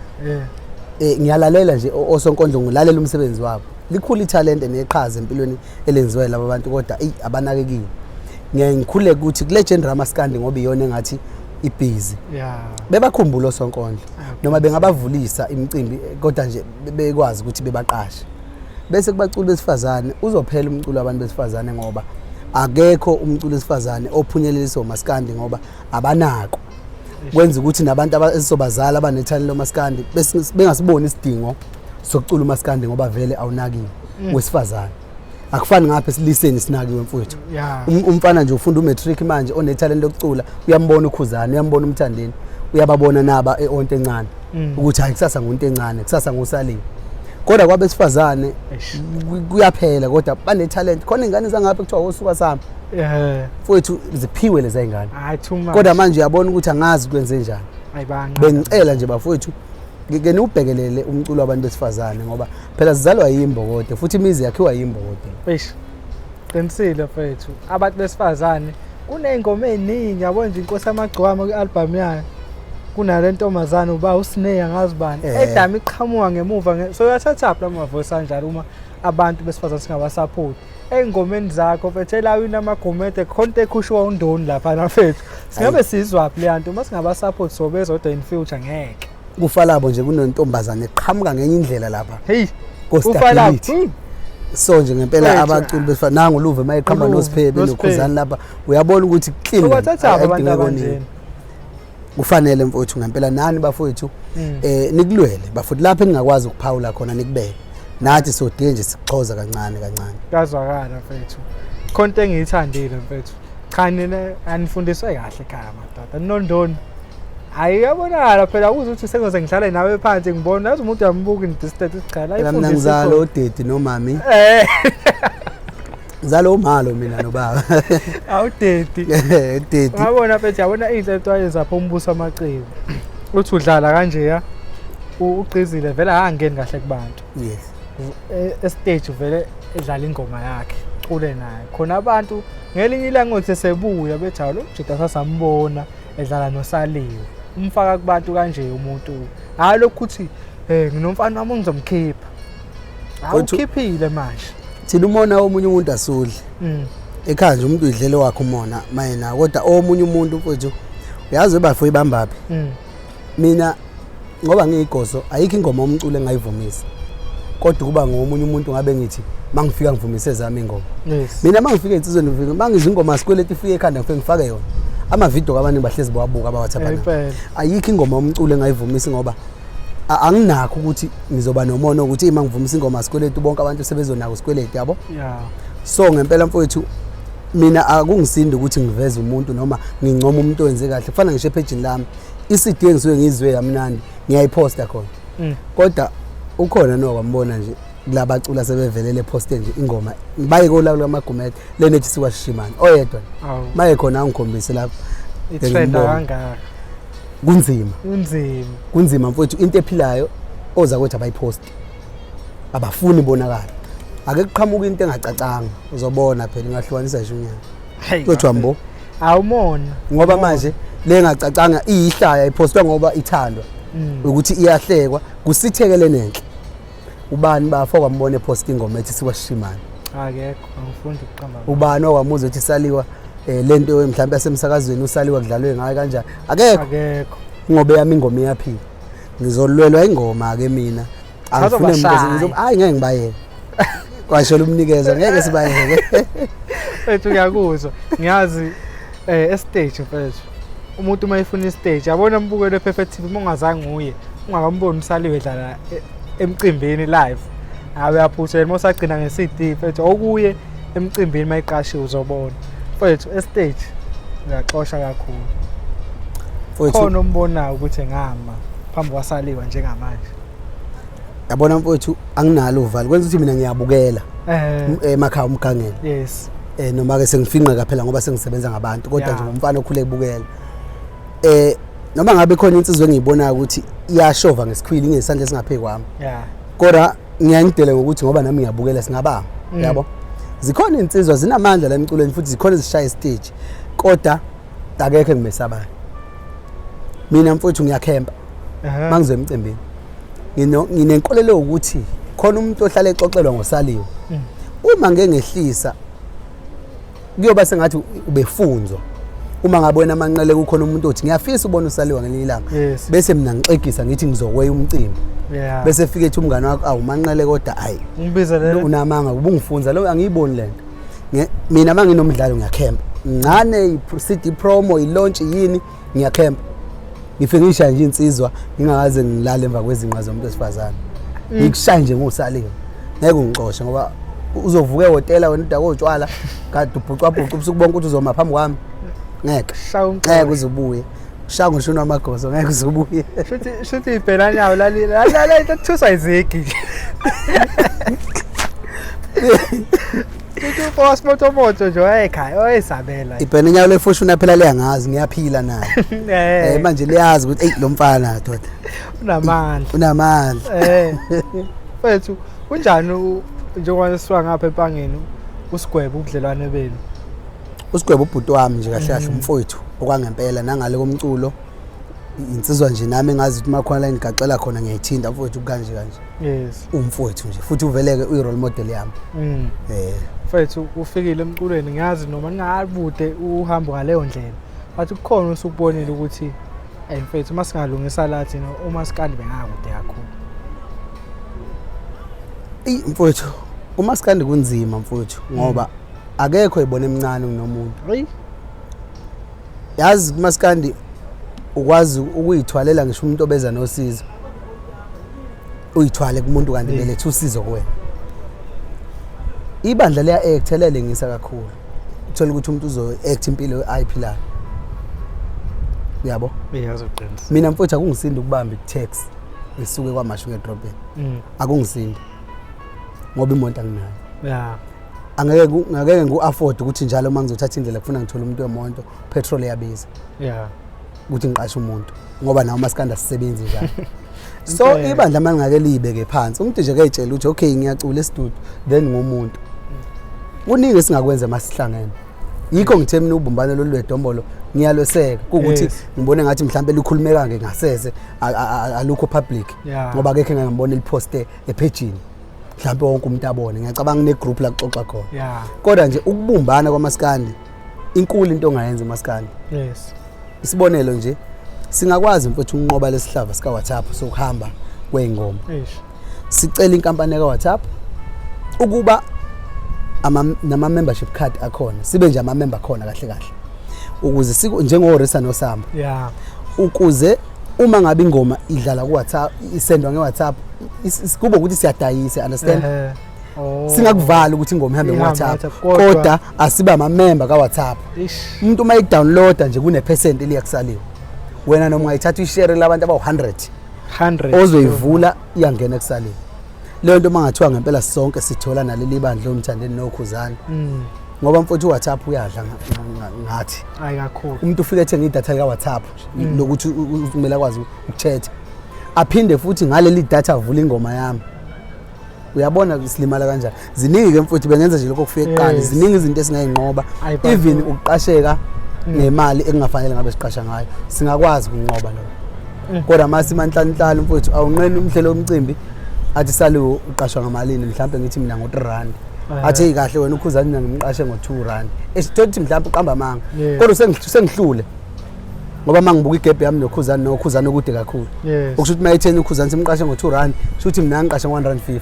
ngiyalalela nje osonkondlo ngilalela umsebenzi wabo likhulu italent neqhaza empilweni elenziwe laba bantu kodwa abanakekile ngikhuleka ukuthi kule genre amaskandi ngoba iyona engathi ibhizi bebakhumbula osonkondlo noma bengabavulisa imicimbi kodwa nje bekwazi ukuthi bebaqashe bese kubaculi besifazane uzophela umculo abantu besifazane ngoba akekho umculo besifazane ophunyeleliswa umaskandi ngoba abanako kwenza ukuthi nabantu esisobazala abanethalent lomaskandi bengasiboni isidingo sokucula umaskandi ngoba vele awunakiwe wesifazane akufani ngapha esiliseni sinakiwe mfowethu umfana nje ufunda umatric manje onethalent lokucula uyambona uKhuzani uyambona uMthandeni uyababona naba eonto encane ukuthi hayi kusasa ngunto encane kusasa ngusaliwe kodwa kwabesifazane kuyaphela kodwa banethalent khona ingane zangapha kuthiwa osuka sami mfowethu ziphiwe lezi ingane kodwa manje uyabona ukuthi angazi kwenze njani bengicela nje bafowethu ngeke niubhekelele umculo wabantu besifazane ngoba phela sizalwa yimbo kodwa futhi imizi yakhiwa yimbo kodwa eish qinisile mfethu abantu besifazane kunengoma eziningi yabo nje inkosi amagcwama kwi-album yayo kunale ntombazana uba uSneya ngazibani edama iqhamuka ngemuva so uyathatha la mavoice kanjalo uma abantu besifazane singabasupport engomeni zakho mfethu elawini amagomede khonto ekhushiwa uNdoni lapha na mfethu singabe sizwaphi le nto masingabasupport sobeza kodwa in future ngeke kufalabo nje kunentombazane eqhamuka ngenye indlela lapha hey kufalabo so nje ngempela abaculi besifana nangu luve mayiqhamba noSiphebe noKhuzani lapha uyabona ukuthi clean ukwathatha abantu abanjeni kufanele mfowethu ngempela nani bafowethu nikulwele bafowethu lapha engingakwazi ukuphawula khona nikubeke nathi sodinge nje sixhoza kancane kancane kazwakala mfethu khonto engiyithandile mfethu cha nina anifundiswe kahle ekhaya madoda NDONDO hayi yabonala phela ukuze uthi sengoze ngihlale nawe phansi ngibona nazi umuntu uyambuka in distance icala ayifundise ngizalo odedi nomami ngizalo umalo mina nobaba awudedi dedi ngabona mfethu yabona izinto ayezapha umbuso amaqembu uthi udlala kanje ya uGQIZILE vele angeni kahle kubantu yes stage vele edlala ingoma yakhe cule naye khona abantu ngelinye ilanga ngothi sebuya bethi lo mjida sasambona edlala noSaliwe umfaka kubantu kanje umuntu hayi lokhu uthi nginomfana wami ngizomkhipha awukhiphile manje thina umona omunye umuntu asudli ekhaya nje umuntu udlele wakhe umona mayena kodwa omunye umuntu mfowethu uyazi ebafo ibambaphi mina ngoba ngiyigoso ayikho ingoma umculo engayivumisa kodwa kuba ngomunye umuntu ngabe ngithi mangifika ngivumise zami ingoma mina mangifika insizweni ngifika mangizingoma sikweleti ifike ekhanda ngifake yona ama-video kabani bahlezi bawabuka abawathaphana ayikho ingoma umculo engayivumisa ngoba anginakho ukuthi ngizoba nomono ukuthi ima ngivumisa ingoma sikweleti bonke abantu sebezonaka sikweleti yabo so ngempela mfowethu mina akungisindi ukuthi ngiveze umuntu noma ngincoma umuntu owenze kahle kufana ngisho epage lami iCD engisuke ngizwe yamnandi ngiyayiposta khona kodwa ukhona nokwambona nje labacula sebevelele poste nje ingoma baye kolawula amagumede lenethi siwashishimana oyedwa maye khona angikhombise lapho itrend kangaka kunzima mfowethu into ephilayo oza kwethu abayipost abafuni bonakala ake kuqhamuka into engacacanga uzobona phela ingahlukanisa nje unyaka UHAMBO awumona ngoba manje le ngacacanga iyihlaya ipostwa ngoba ithandwa ukuthi iyahlekwa kusithekele nenhle ubani bafoka mbone epost ingoma ethi siwashishimana akekho angifundi ukuqamba ubani owamuza ukuthi SALIWA lento mhlawumbe yasemsakazweni uSALIWA kudlalwe ngayo kanjani akekho ngoba yami ingoma iyaphila ngizolwelwa ingoma ke mina angifune mntu hayi ngeke ngibayeke kwasho lumnikeza ngeke sibayeke ethu yakuzwa ngiyazi stage mfethu umuntu mayifuna istage yabona mbukelo perfect TV mongazange nguye ungakamboni uSALIWE edlala emcimbini live awe aphuthela mosagcina ngeCD mfethu okuye emcimbini mayiqashiwe uzobona mfethu stage uyaxosha kakhulu mfethu khona umbona ukuthi ngama phambi kwaSALIWA njengamanje yabona mfethu anginalo uvalo kwenza ukuthi mina ngiyabukela emakhaya umgangeni yes noma ke sengifinqa phela ngoba sengisebenza ngabantu kodwa nje umfana okhule ebukela noma ngabe khona insizwe engiyibona ukuthi iyashova ngesikhwili ngesandla esingaphe kwami kodwa ngiyangidela ngokuthi ngoba nami ngiyabukela singabanga yabo zikhona insizwa zinamandla la emculweni futhi zikhona ezishaya stage kodwa akekho engimesabayo mina mfowethu ngiyakhempa mangizoya emcimbini nginenkolelo ukuthi khona umuntu ohlala exoxelwa ngoSALIWE uma ngeke ngehlisa kuyoba sengathi ubefunzwa uma ngabona amanqele kukhona umuntu othi ngiyafisa ubona uSaliwa ngelinye ilanga bese mina ngixegisa ngithi ngizokweya umcimbi bese fike ethi umngane wakho awumanqele kodwa hayi ngibizele unamanga ubungifunza lo angiyiboni lento mina manginomdlalo ngiyakhempa ngane i-CD promo i-launch yini ngiyakhempa ngifike ngisha nje insizwa ngingakaze ngilale emva kwezinqa zomuntu wesifazane ngikushaya nje ngosaliwe ngeke ungixoshe ngoba uzovuka ehotela wena udako otshwala kade ubhucwabhuca ubusuku bonke ukuthi uzoma phambi kwami ngeke ngeke uzobuye shaya ngoshona amagoso ngeke uzobuye shuthi ibhela nyawo la into thusa izigi Itu post moto nje ekhaya oyisabela. Ibhene nyawo lefoshuna phela leyangazi ngiyaphila naye. Manje liyazi ukuthi hey lo mfana doda unamandla. Mfethu kunjani njengoba siwa ngapha empangeni uSgwebo ubudlelwane benu? uSgwebo ubhuti wami nje kahle kahle umfowethu okwangempela nangale komculo insizwa nje nami ngazi ukuthi makhona la engigaxela khona ngiyayithinta mfowethu kanje. Yes. Umfowethu nje futhi uveleke uyi-role model yami. Mfethu ufikile emculweni ngiyazi noma ningabude uhambo ngaleyo ndlela. Bathi kukhona usukubonile ukuthi mfethu masingalungisa lathi uMaskandi bengakude kakhulu. Mfowethu uMaskandi kunzima mfowethu ngoba akekho ebona emncane kunomuntu. Yazi uMaskandi ukwazi ukuyithwalela ngisho umuntu obeza nosizo. Uyithwale kumuntu kanti belethe usizo kuwena. Ibandla leya actelele ngisa kakhulu. Uthola ukuthi umuntu uzo act impilo ayiphilayo. Uyabo? Uyazoqinisa. Mina mfowethu akungisindi ukubamba i-taxi ngisuke kwamashu ngedrobheni. Akungisindi. Ngoba imoto anginayo. Yeah. Angeke ngu-afford ukuthi njalo uma ngizothatha indlela kufuna ngithola umuntu wemonto petrol yabiza. Yeah. Ukuthi ngiqashe umuntu ngoba nawo uMaskandi asisebenzi njalo. So ibandla mangake libeke phansi umuntu nje kayitshela ukuthi okay ngiyacula estudio then ngomuntu. Kuningi singakwenza masihlangene. Yikho ngithe mina ubumbano lolwedombolo ngiyalweseka ukuthi ngibone ngathi mhlambe likhulumeka ke ngasese alukho public ngoba akekho ngeke ngibone liposte epagini. Mhlambe wonke umuntu abone ngiyacabanga ne group la kuxoxa khona. Kodwa nje ukubumbana kwaMaskandi inkulu into ongayenza uMaskandi. Yes. Isibonelo nje singakwazi mfowethu unqoba lesihlava sika WhatsApp sokuhamba kweingoma. Sicela inkampani ka WhatsApp ukuba nama membership card akhona sibe nje ama member khona kahle ukuze njengo Risa noSamba ukuze uma ngabe ingoma idlala ku WhatsApp isendwa ngeWhatsApp kuba ukuthi siyadayisa understand singakuvala ukuthi ingoma ihambe ngeWhatsApp kodwa asiba ama member ka WhatsApp umuntu uma idownloada nje kune percent eliyakusaliwa wena noma ungayithatha ishare labantu aba100 ozoyivula iyangena kusaliwe leyo nto mangathiwa ngempela sonke sithola naleli bandla lomthandeni nokhuzana ngoba mfowethu uWhatsApp uyadla ngathi hayi kakhulu umuntu ufike ethenga idatha lika WhatsApp lokuthi kumele akwazi ukuthetha aphinde futhi ngaleli datha avula ingoma yami uyabona silimala kanjani ziningi ke mfowethu bengenza nje lokho kufika eqala ziningi izinto esingayinqoba even ukuqasheka nemali engafanele ngabe siqasha ngayo singakwazi ukunqoba lokho kodwa mase manhlanhlalo mfowethu awunqeni umhlelo womcimbi athi SALWE uqashwa ngamalini mhlambe ngithi mina ngo3 rand athi kahle wena ukhuzana mina ngimqashe ngo2 rand esithothi mhlambe uqamba manga kodwa sengihlule ngoba mangibuka igap yami nokhuzana okude kakhulu okusho ukuthi mayitheni ukhuzana simqashe ngo2 rand shuthi mina ngiqashe ngo150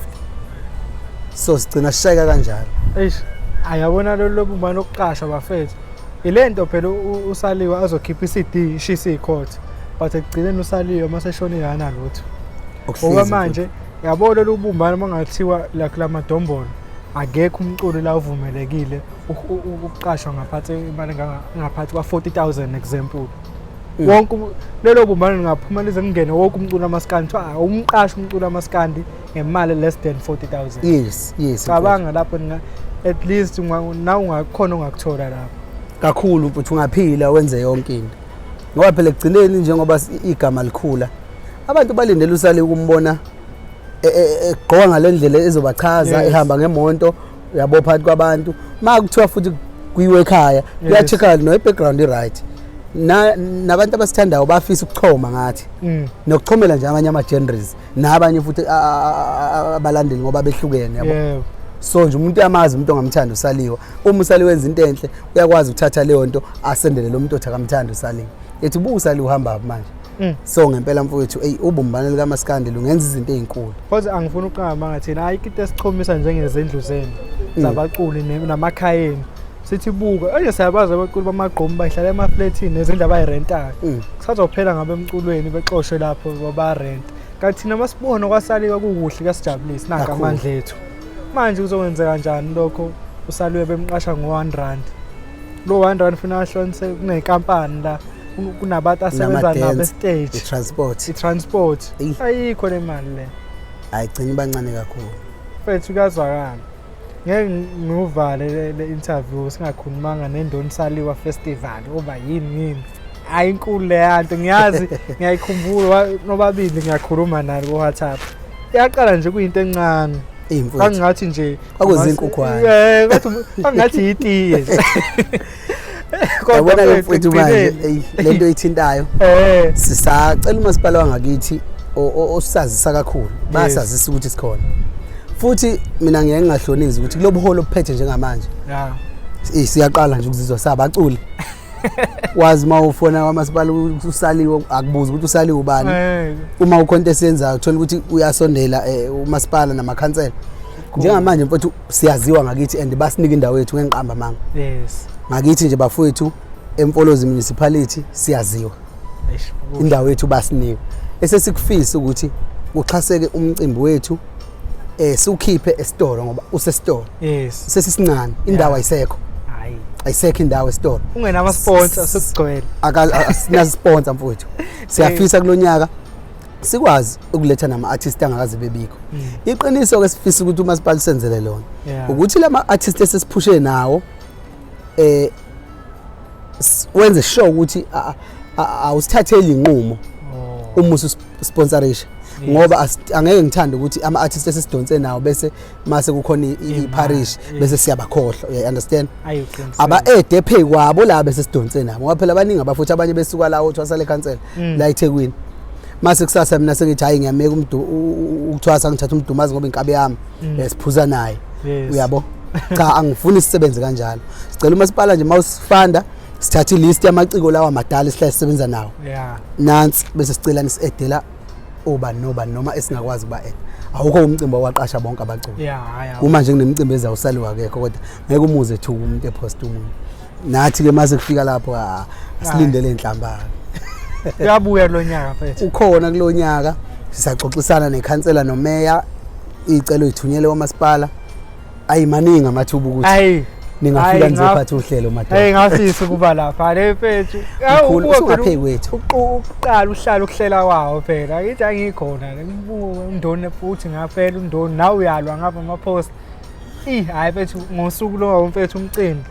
so sigcina sishayeka kanjalo ayabona lo bumbano okuqasha bafethu ilento phela uSaliwa azokhipha iCD ishisa icourt but ekugcineni uSaliwa maseshone yana lutho ngoba manje yabona lo bumbano mangathiwa la madombolo akekho umculo la uvumelekile ukuqashwa ngaphansi imali ngaphansi kwa40,000 example wonke lelo bumbano ngaphuma lize kungene wonke umculo kaMaskandi umqashi umculo kaMaskandi ngemali less than 40,000 yes cabanga lapho at least na ungakhona ongakuthola lapho kakhulu futhi ungaphila wenze yonke into ngoba phela egcineni njengoba igama likhula abantu balindele uSaliwe ukumbona egqoka ngalendlela ezobachaza ehamba ngemonto uyabo phakathi kwabantu makuthiwa futhi kuyiwe ekhaya uyacheck no background right nabantu abasithandayo bafisa ukuchoma ngathi nokuchomela nje amanye ama genres nabanye futhi abalandeli ngoba behlukene yabo so nje umuntu uyamazi umuntu ongamthanda uSaliwa uma uSaliwa wenza into enhle uyakwazi ukuthatha leyo nto asendele lo muntu othi akamthanda uSaliwa ethi uSaliwa uhamba manje so ngempela mfowethu ubumbane lika Maskandi ungenza izinto ezinkulu kodwa angifuna uqamba ngathi na into esichomisa njengezendlu zenu zabaculi namakhayeni sithi buka enye siyabaza abaculi bamagqomo bahlala emaflatini nezindlu abayirentayo kusazophela ngabe emculweni bexoshwe lapho babarent kanti thina masibona kwaSaliwa kukuhle kasijabulisi nanka amandla ethu manje kuzokwenzeka kanjani lokho uSaliwe bemqasha ngo R1 lo R1 funa ahlonise kunenkampani la kunabantu asebenza nabo stage i-transport ayikho le mali le ayigcina bancane kakhulu mfethu kazwakala ngeke ngivale le interview singakhulumanga neNdoni Saliwa Festival oba yini hayi inkulu le yanto ngiyazi ngiyayikhumbula nobabili ngiyakhuluma nalo ku WhatsApp yaqala nje kuyinto encane angathi nje akuzinkukwana bathi angathi itiye Yabona ke mfowethu manje lento ithintayo sisacela umasipala wangakithi osazisa kakhulu basazisa ukuthi sikhona futhi mina ngeke ngahlonisa ukuthi kulo buholo ophethe njengamanje siyaqala nje ukuzizwa sabaculi wazi mawufona kwamasipala uSaliwa akubuza ukuthi uSaliwa ubani uma ucontest yenzayo uthola ukuthi uyasondela umasipala namakhansela njengamanje mfowethu siyaziwa ngakithi and basinika indawo yethu ngenqamba manga ngakithi nje bafowethu eMfolozi municipality siyaziwa indawo yethu basinika esesikufisa ukuthi uxhaseke umcimbi wethu siukhiphe esitolo ngoba usesitolo sesisincane indawo ayisekho ayisekho indawo esitolo ungenama sponsor sikugcwele asina sponsor mfowethu siyafisa kulonyaka sikwazi ukuletha nama artists angakaze bebikho iqiniso ke sifisa ukuthi umasipala senzele lona ukuthi lama artists esesiphushe nawo wenze sure ukuthi awusithatheli inqumo uma ususponsorisha ngoba angeke ngithande ukuthi ama artists esidonse nawo bese mase kukhona iparish bese siyabakhohlwa you understand aba pay kwabo la bese sidonse nabo ngoba phela abaningi abafuthi abanye besuka la othwasa le cancel la eThekwini mase kusasa mina sengithi hayi ngiyameka ukuthwasa ngithatha umdumazi ngoba inkabe yami siphuza naye uyabo cha angifuni isisebenze kanjalo sicela umasipala nje mawusifanda sithatha ilist yamaciko lawa madala esihlala sisebenza nawo nansi bese sicela nisedela obani nobani noma esingakwazi kuba awukho umcimbi waqasha bonke abaculi uma nje kunemicimbi ezawusaliwa kekho kodwa ngeke umuze thu umuntu epost umuntu nathi ke mase kufika lapho asilindele inhlamba uyabuya lo nyaka mfethu ukhona kulonyaka sisaxoxisana nekhansela nomeya icelo ithunyele kwamasipala ayimaningi amathuba ukuthi ningafika nizophatha uhlelo madodana ngafisa ukuba lapha le mfethu ungapheki kwethu uqala uhlala ukuhlela kwawo phela ngithi angikhona ngibuke uNdoni futhi ngafela uNdoni nawe uyalwa ngapha ama post hayi mfethu ngosuku lo mfethu umcimbi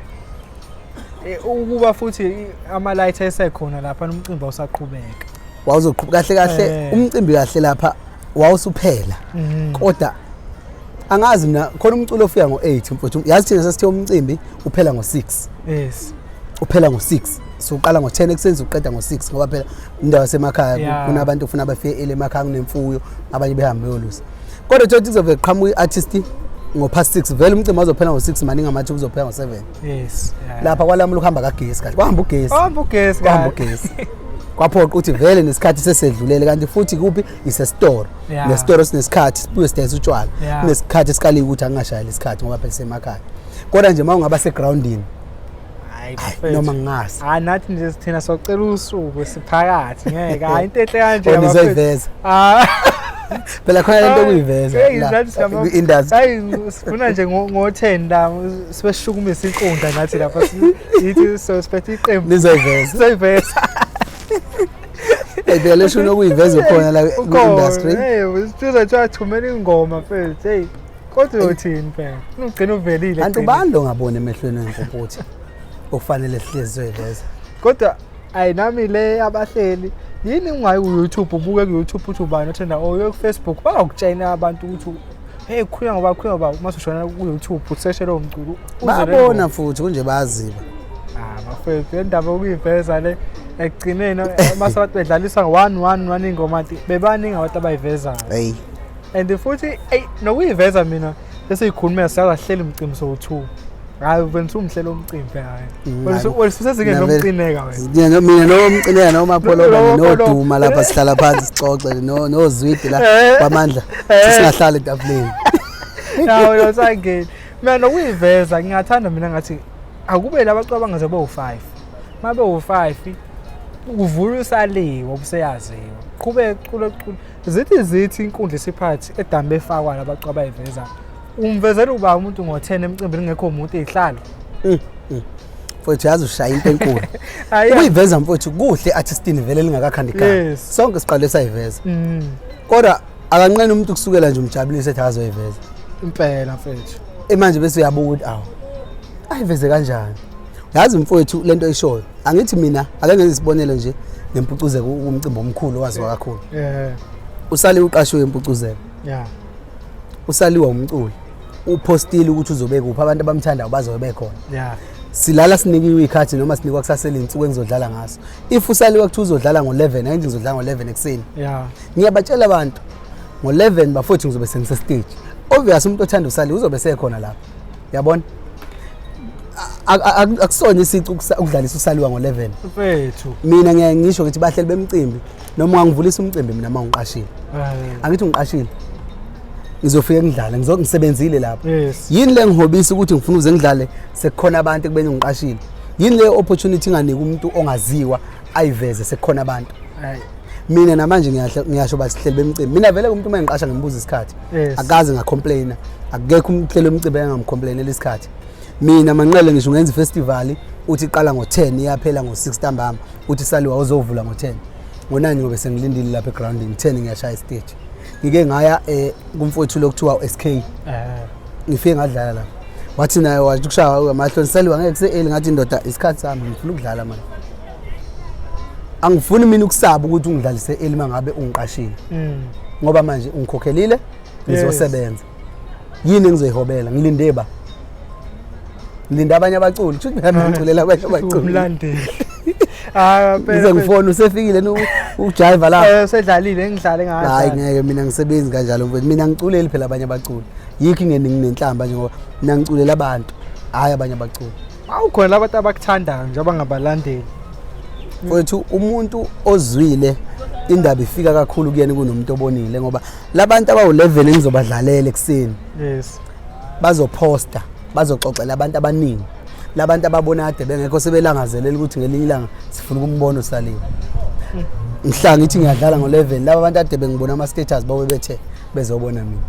ukuba futhi ama light esekhona lapha umcimbi awusaqhubeka wawuzoqhubeka kahle umcimbi kahle lapha wawusuphela kodwa angazi mina khona umculo ofika ngo8 mfowethu yazi thina sasithe umcimbi uphela ngo6 uphela ngo6 so uqala ngo10 ekuseni uqeda ngo6 ngoba phela indawo yasemakhaya kunabantu ufuna bafike emakhaya kunemfuyo abanye behambe yolusa kodwa thothi kuzove qhamuka iartist ngo-6 vele umcimbi wazophela ngo6 maningi amathi uzophela ngo7 lapha kwalamula ukuhamba kagesi kahle kwahamba ugesi kwaphoqa ukuthi vele nesikhathi sesedlulele kanti futhi kuphi isestore nesitoro sinesikhathi sibuye sidayisa utshwala nesikhathi esikali ukuthi angashayela isikhathi ngoba phela semakhaya kodwa nje mawungaba segroundini noma ngasi nathi nje sithina socela usuku siphakathi ngeke hayi into enhle kanje ngizayiveza phela khona lento okuyiveza la industry hayi sifuna nje ngo10 la sibeshukumisa inqonda nathi lapha sithi so siphethe iqembu nizayiveza phela shona okuyiveza khona la ku-industry sizothi athumela ingoma mfethu kodwa uyothini phela ugcina uvelile kanti ubani ongabona emehlweni wempopothi ofanele sihlezi zoyiveza kodwa ayinami le abahleli yini ungayi ku-YouTube ubuke ku-YouTube uthi ubani othanda oyo ku-Facebook bangakutshayina abantu ukuthi hey khuluma ngoba mase ushona ku-YouTube useshe lo mculo babona futhi kunje bayaziba bafethu indaba okuyiveza le ekugcineni mase abantu bedlalisa ngo1 ingoma bebani abantu abayivezayo and futhi nokuyiveza mina bese ikhuluma siyahlela umcimbi so2 hayi wena umhlelo umcimbi hayi wena usezingene nomcineka wena mina nomcineka noma polo noduma lapha sihlala phansi sixoxe nozwidi la kwamandla singahlala etafuleni yawo yosangeni mina nokuyiveza ngingathanda mina ngathi akube labacabanga nje bo5 mabe u5 uvula usaliwe obuseyaziwa qhubeka zithi inkundla isiphathi edambe efakwa labacaba iveza umvezela uba umuntu ngo10 emcimbini ngekho umuntu ezihlala futhi yazi ushaya into enkulu ukuyiveza mfowethu kuhle artistini vele lingakakhandi khaya sonke siqale sayiveza kodwa akanqene umuntu kusukela nje umjabulise ethi azoyiveza impela mfethu manje bese uyabuka ukuthi awu ayiveze kanjani yazi mfowethu lento eshoyo angithi mina ake ngenze isibonelo nje nempucuzeko umcimbi omkhulu waziwa kakhulu usaliwe uqashwe empucuzeko usaliwa umculi upostile ukuthi uzobe kuphi abantu abamthandayo bazobe bekhona silala sinikiwe ikhathi noma sinikwa kusasele insuku engizodlala ngaso if usaliwa kuthi uzodlala ngo11 ayinje ngizodlala ngo11 ekseni ngiyabatshela abantu ngo11 bafowethu ngizobe sengise stage obvious umuntu othanda usaliwa uzobe sekhona lapha yabona akusona isici ukudlalisa usaliwa ngo11 mfethu mina ngiye ngisho ukuthi bahleli bemcimbi noma ungivulisa umcimbi mina mangiqashile angithi ngiqashile ngizofika ngidlala ngisebenzile lapha yini le ngihobisa ukuthi ngifuna uze ngidlale sekukhona abantu ekubeni ngiqashile yini le opportunity nganika umuntu ongaziwa ayiveze sekukhona abantu mina namanje ngiyasho basihleli bemcimbi mina vele umuntu uma ngiqasha ngimbuza isikhathi akaze ngacomplaina akekho umhlelo wemcimbi engamcomplainela isikhathi mina manqele ngisho ngenza ifestival uthi iqala ngo10 iyaphela ngo6 ntambama uthi saliwa uzovula ngo10 ngo9 ngobe sengilindile lapha egroundini 10 ngiyashaya stage ngike ngaya kumfowethu lokuthiwa SK ngifike ngadlala la wathi naye wathi kushaya amahloni saliwa ngeke kuse ngathi indoda isikhathi sami ngifuna ukudlala manje angifuni mina ukusaba ukuthi ungidlalise mangabe ungiqashile ngoba manje ungikhokhelile ngizosebenza yini engizoyihobela ngilinde ba ngilinda abanye abaculi ukuthi mina ngiculela abanye abaculi umlandeli phela ngifona usefikile ujive lapha sedlalile ngidlale ngathi hayi ngeke mina ngisebenzi kanjalo mfowethu mina ngiculeli phela abanye abaculi yikho nginenhlamba nje ngoba mina ngiculela abantu hayi abanye abaculi awukhona labantu abakuthandayo nje abangabalandeli mfowethu umuntu ozwile indaba ifika kakhulu kuyena kunomuntu obonile ngoba labantu abawu11 engizobadlalela ekseni bazoposta bazoxoxela abantu abaningi labantu ababona ade bengekho sebelangazelela ukuthi ngelinye ilanga sifuna ukumbona usaliwe mhla ngithi ngiyadlala ngo11 laba abantu ade bengibona ama status bawe bethe bezobona mina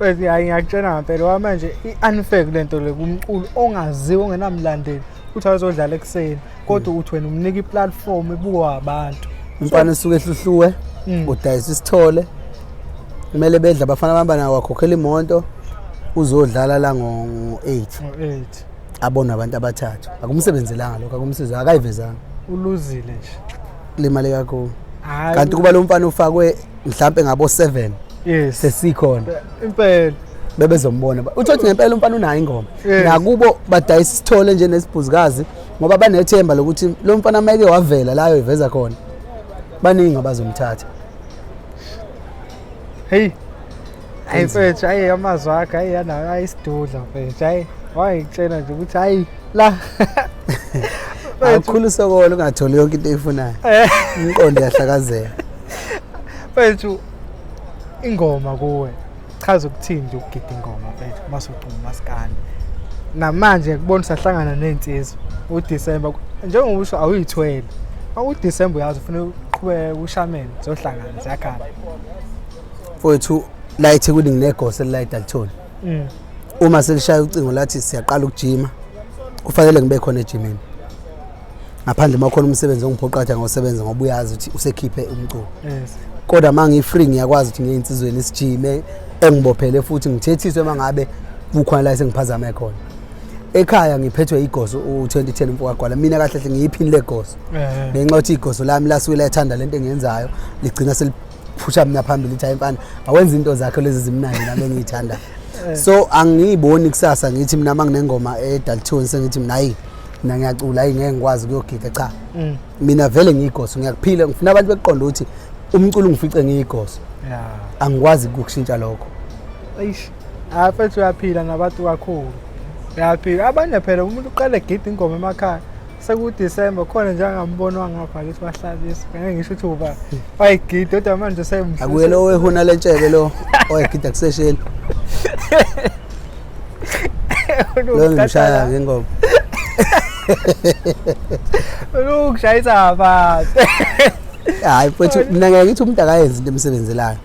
bese ngiyakutshena ngempela manje iunfair lento le kumculo ongaziwe ongenamlandeli uthi ayozodlala ekseni kodwa uthi wena umnika iplatform ebukwa abantu umfana esuke ehluhluwe udayisa isithole kumele bedla abafana bamba nawo wakhokhela imoto uzodlala la ngo8 abona abantu abathathu akumsebenzelanga lokho akumsiza akayivezanga uluzile nje limale kakhulu kanti kuba lo mfana ufakwe mhlambe ngabo 7 sesikhona impela bebezombona uthi ngempela umfana unayo ingoma nakubo badayisa isithole nje nesibhuzikazi ngoba banethemba lokuthi lo mfana mayeke wavela la ayiveza khona baningi abazomthatha hey ayifethu ayi amazwi akhe ayi yana ayisidudla mfethu ayi wayitshela nje ukuthi hayi la akukhulu sokolo ungatholi yonke into eyifunayo umqondo yahlakazeka mfethu ingoma kuwe chaza ukuthini nje ukugida ingoma mfethu masucuma masikani namanje kubona sahlangana nensizwa uDecember njengoba usho awuyithwele uDecember uyazi ufuna uqhubeka ushameni zohlangana zakhala mfethu la eThekwini nginegosa la eDalton uma selishaya ucingo lathi siyaqala ukujima kufanele ngibe khona ejimini ngaphandle makhona umsebenzi ongiphoqatha ngosebenza ngoba uyazi ukuthi usekhiphe umculo kodwa mangi free ngiyakwazi ukuthi ngiye insizweni isijime engibophele futhi ngithethiswe mangabe kukhona la sengiphazama ekhona ekhaya ngiphethwe iGOSO u2010 mfowagwala mina kahle hle ngiyiphini leGOSO ngenxa ukuthi iGOSO lami lasuke lathanda lento engiyenzayo ligcina seliphusha mina phambili lithi ayimfana awenza into zakhe lezi zimnandi nami engiyithanda so angiyiboni kusasa ngithi mina manginengoma eDalton sengithi mina hayi mina ngiyacula hayi ngeke ngikwazi ukuyogida cha mina vele ngiyiGOSO ngiyakuphila ngifuna abantu beqonda ukuthi umculo ngifice ngiyiGOSO angikwazi ukushintsha lokho Mfethu uyaphila nabantu kakhulu. Uyaphila. Abanye phela umuntu uqale egida ingoma emakhaya. SekuDisemba khona nje angambonwa ngapha lithi bahlalisa. Ngeke ngisho ukuthi uba wayigida kodwa manje semfisa. Akuye lo wehuna lentshebe lo oyigida kusesheli. Lo ngishaya ngengoma. Ukushayisa abantu. Hayi mfethu mina ngeke ngithi umuntu akayenzi into emsebenzelayo.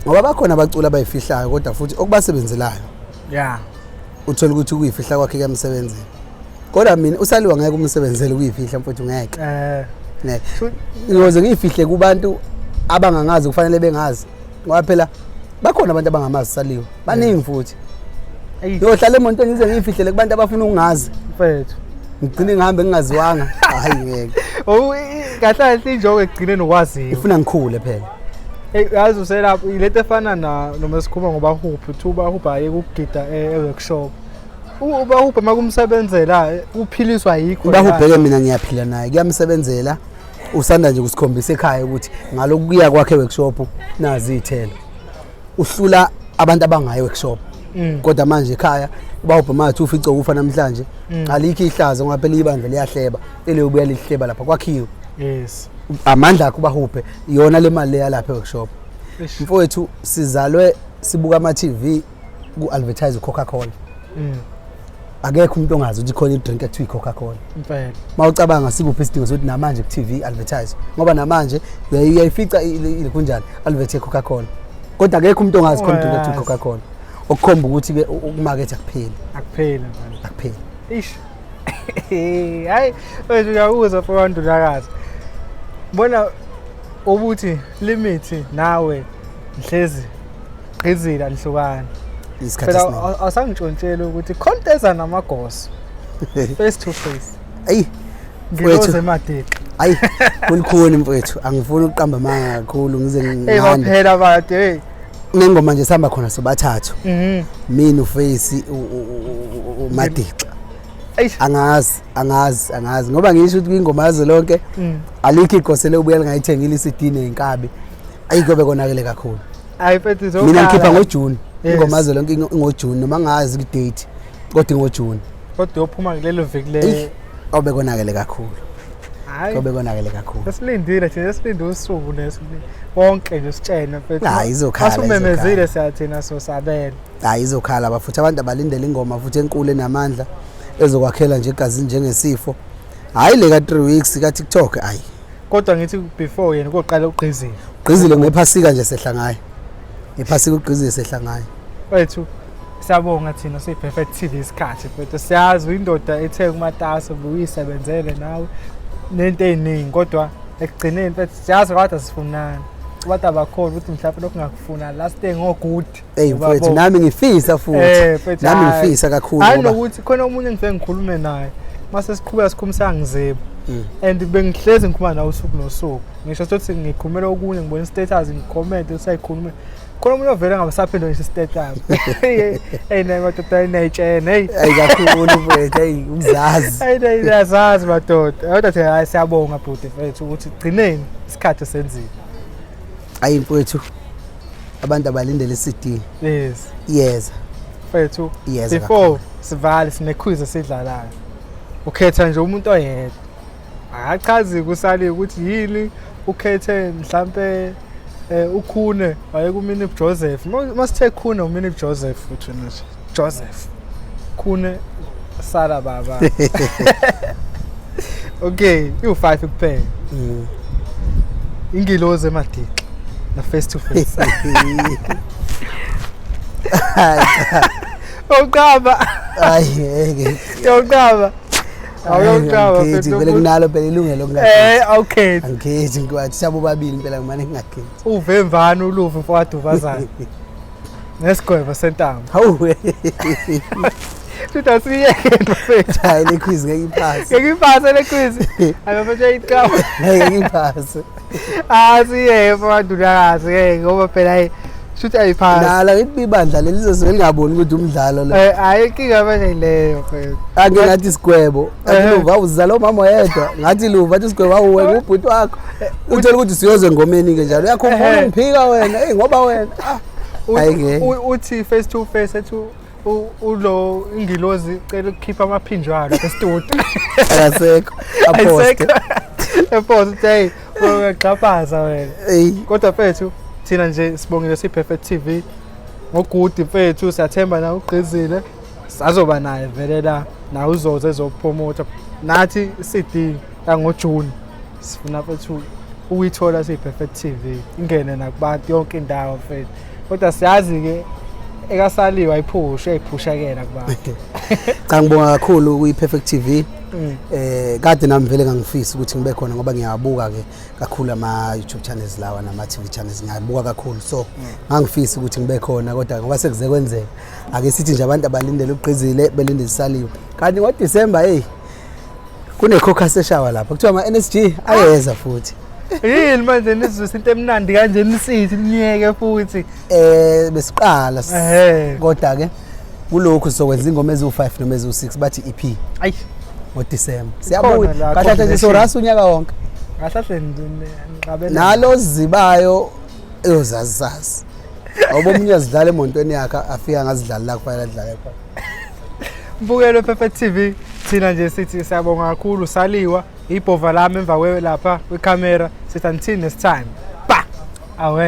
Ngoba bakhona abacula abayifihlayo kodwa futhi okubasebenzelayo. Yeah. Uthola ukuthi ukuyifihla kwakhe kuyamsebenzela. Kodwa mina uSaliwa ngeke umsebenzele ukuyifihla mfethu ngeke. Ngeke. Ngoze ngiyifihle kubantu abangangazi kufanele bengazi. Ngoba phela bakhona abantu abangamazi Saliwa. Baningi futhi. Yohlala emontweni ngize ngiyifihlele kubantu abafuna ukungazi. Mfethu. Ngigcine ngihambe ngingaziwanga. Hayi ngeke. Kahle injongo egcine nokwaziyo. Ifuna ngikhule phela. Yazi uselapho ilento efana noma sikhuluma ngoBahubhe thuba Bahubhe aye ukugida eworkshop. UBahubhe makumsebenzela uphiliswa yikho. UBahubhe ke mina ngiyaphila naye kuyamsebenzela. Usanda nje kusikhombisa ekhaya ukuthi ngalokuya kwakhe workshop nazi ithelo. Uhlula abantu abangayi workshop. Kodwa manje ekhaya uBahubhe mathi ufice ukufa namhlanje alikho ihlazo ngoba phela ibandla liyahleba eliyobuya lihleba lapha kwakhiwe. Yes. Amandla akho uBahubhe iyona le mali yalapha workshop. Mfowethu sizalwe sibuka ama TV ku advertise Coca-Cola. Akekho umuntu ongazi ukuthi khona idrink ethiwa iCoca-Cola. Impela. Mawucabanga sikuphi isidingo sokuthi namanje ku TV advertise ngoba namanje uyayifica kunjani advertise Coca-Cola. Kodwa akekho umuntu ongazi khona idrink ethiwa Coca-Cola. Okukhomba ukuthi ke ukumarket akupheli. Akupheli manje. Akupheli. Ish. Hayi, wena uyawuza abantu lakazi. Bona ukuthi limit nawe mhlezi GQIZILE alihlukana. Isikhathi Phela esiningi. asangishontshela ukuthi contesa namagoso face to face. Ayi. Ngiloze emadiki. Ayi, kulikhona mfowethu. Angifuni ukuqamba amanga kakhulu ngize ngihande. Baphela abantu hey. Nengoma nje sihamba khona sobathathu. Mina uFace uMadixa. Angazi ngoba ngisho ukuthi ingoma yazo lonke alikho igosele ubuyela ngayithengile iCD nenkabi. Ayikobe konakele kakhulu. Hayi mfethu zo. Mina ngikhipha ngoJune. Ingoma yazo lonke ngoJune noma ngazi idate kodwa ngoJune. Kodwa uphuma kulelo viki le obe konakele kakhulu. Hayi. Obe konakele kakhulu. Sesilindile thina silinde usuku nesibili. Wonke nje sitshena mfethu. Hayi izokhala. Asumemezile siyathina sosabela. Hayi izokhala bafuthi abantu abalindele ingoma futhi enkulu enamandla ezokwakhela nje igazi njengesifo. Hayi le ka 3 weeks ka TikTok hayi. Kodwa ngithi before yena koqala uGQIZILE. GQIZILE ngephasika nje sehlangayo. Ngephasika uGQIZILE sehlangayo. Wethu siyabonga thina siyiPerfect TV isikhathi mfethu siyazi indoda ethe kumatasa ubuyisebenzele nawe nento eziningi kodwa ekugcineni mfethu siyazi ukuthi asifunani. Abantu abakhona ukuthi mhlawumbe lokhu ngakufuna last day ngogood. Hey mfethu nami ngifisa futhi. Nami ngifisa kakhulu. Hayi nokuthi khona umunye engifike ngikhulume naye. Mase siqhubeka sikhumisa ngizebo. And bengihlezi ngikhuluma nawe usuku nosuku. Ngisho ukuthi ngikhulumela okunye ngibona status ngicomment usayikhuluma. Khona umuntu ovela ngabasaphindwa ngisho status. Hey nayi madoda inayitshene hey. Hey kakhulu mfethu hey uzazi. Hey nayi uyazazi madoda. Kodwa thina hayi siyabonga bhuti mfethu ukuthi gcineni isikhathi senzile. Hayi mfethu abantu abalindele iCD. Yes. Mfethu yes, before sivale sinequiz esidlalayo. Ukhetha nje umuntu oyedwa. Akachazi kusali ukuthi yini ukhethe mhlambe ukhune waye kuMini Joseph. Masithe khune uMini Joseph futhi nje. Joseph. Khune sala baba. Okay, you5 kuphela. Ingiloze emadiki. Na face to face. Oqaba. Hayi Oqaba. Awuqaba mfethu. Vele kunalo phela ilungelo ngakho. Okay. Angikhethi ngikwathi sabo babili impela ngimane ngingakhethi. Uve mvana uluvo mfowethu Sgwebo Sentambo. Hawu. Futhi siyeke mfethu. Hayi le quiz ngeke iphase. Ngeke iphase le quiz. Ayabafethu ayiqaba. Ngeke iphase. Siyeke mfowethu lakazi ngoba phela hayi futhi ayiphase. Nala ngithi ibandla lelizozwe lingaboni ukuthi umdlalo lo. Hayi inkinga manje leyo mfethu. Angingathi Sgwebo. Athi luva uzala umama yedwa. Ngathi luva athi Sgwebo awuwe ubhuti wakho. Uthola ukuthi siyoze ngomeni ke njalo. Uyakhumbula ngiphika wena. Hey ngoba wena uthi face to face ethu ulo ingilozi cela ukukhipha amaphinjwana estudio. Akasekho. Apost hey uyaqhaphaza wena. Kodwa mfethu thina nje sibongile siPerfect TV. Ngogudi mfethu siyathemba na uGqIZILE sazoba naye vele la na uzoze ezopromote nathi CD yangoJune sifuna mfethu uyithola siPerfect TV ingene nakubantu yonke indawo mfethu. Kodwa siyazi ke ekasaliwa ayiphushakela kubantu. Cha ngibonga kakhulu kuyiPerfect TV. Kade nami vele ngangifisa ukuthi ngibe khona ngoba ngiyabuka ke kakhulu ama YouTube channels lawa nama TV channels ngiyabuka kakhulu so ngangifisa ukuthi ngibe khona kodwa ngoba sekuze kwenzeka ake sithi nje abantu abalindele uGqIZILE belinde isaliwe kanti ngoDisemba kune caucus eshawa lapha kuthiwa ama NSG ayeza futhi yini manje nizwe into emnandi kanje nisithi niyeke futhi besiqala kodwa ke kulokho sizokwenza ingoma ezu5 noma ezu6 bathi EP ayi ngoDisemba siyabuya kahle nje sorasa unyaka wonke kahle ngqabela nalo zibayo eyozazazi awubo umunye azidlala emontweni yakhe afika ngazidlala la kufanele adlale khona. Mbukelo Perfect TV thina nje sithi siyabonga kakhulu Saliwa ibhova lami emva kwe lapha kwecamera sithi until next time ba awe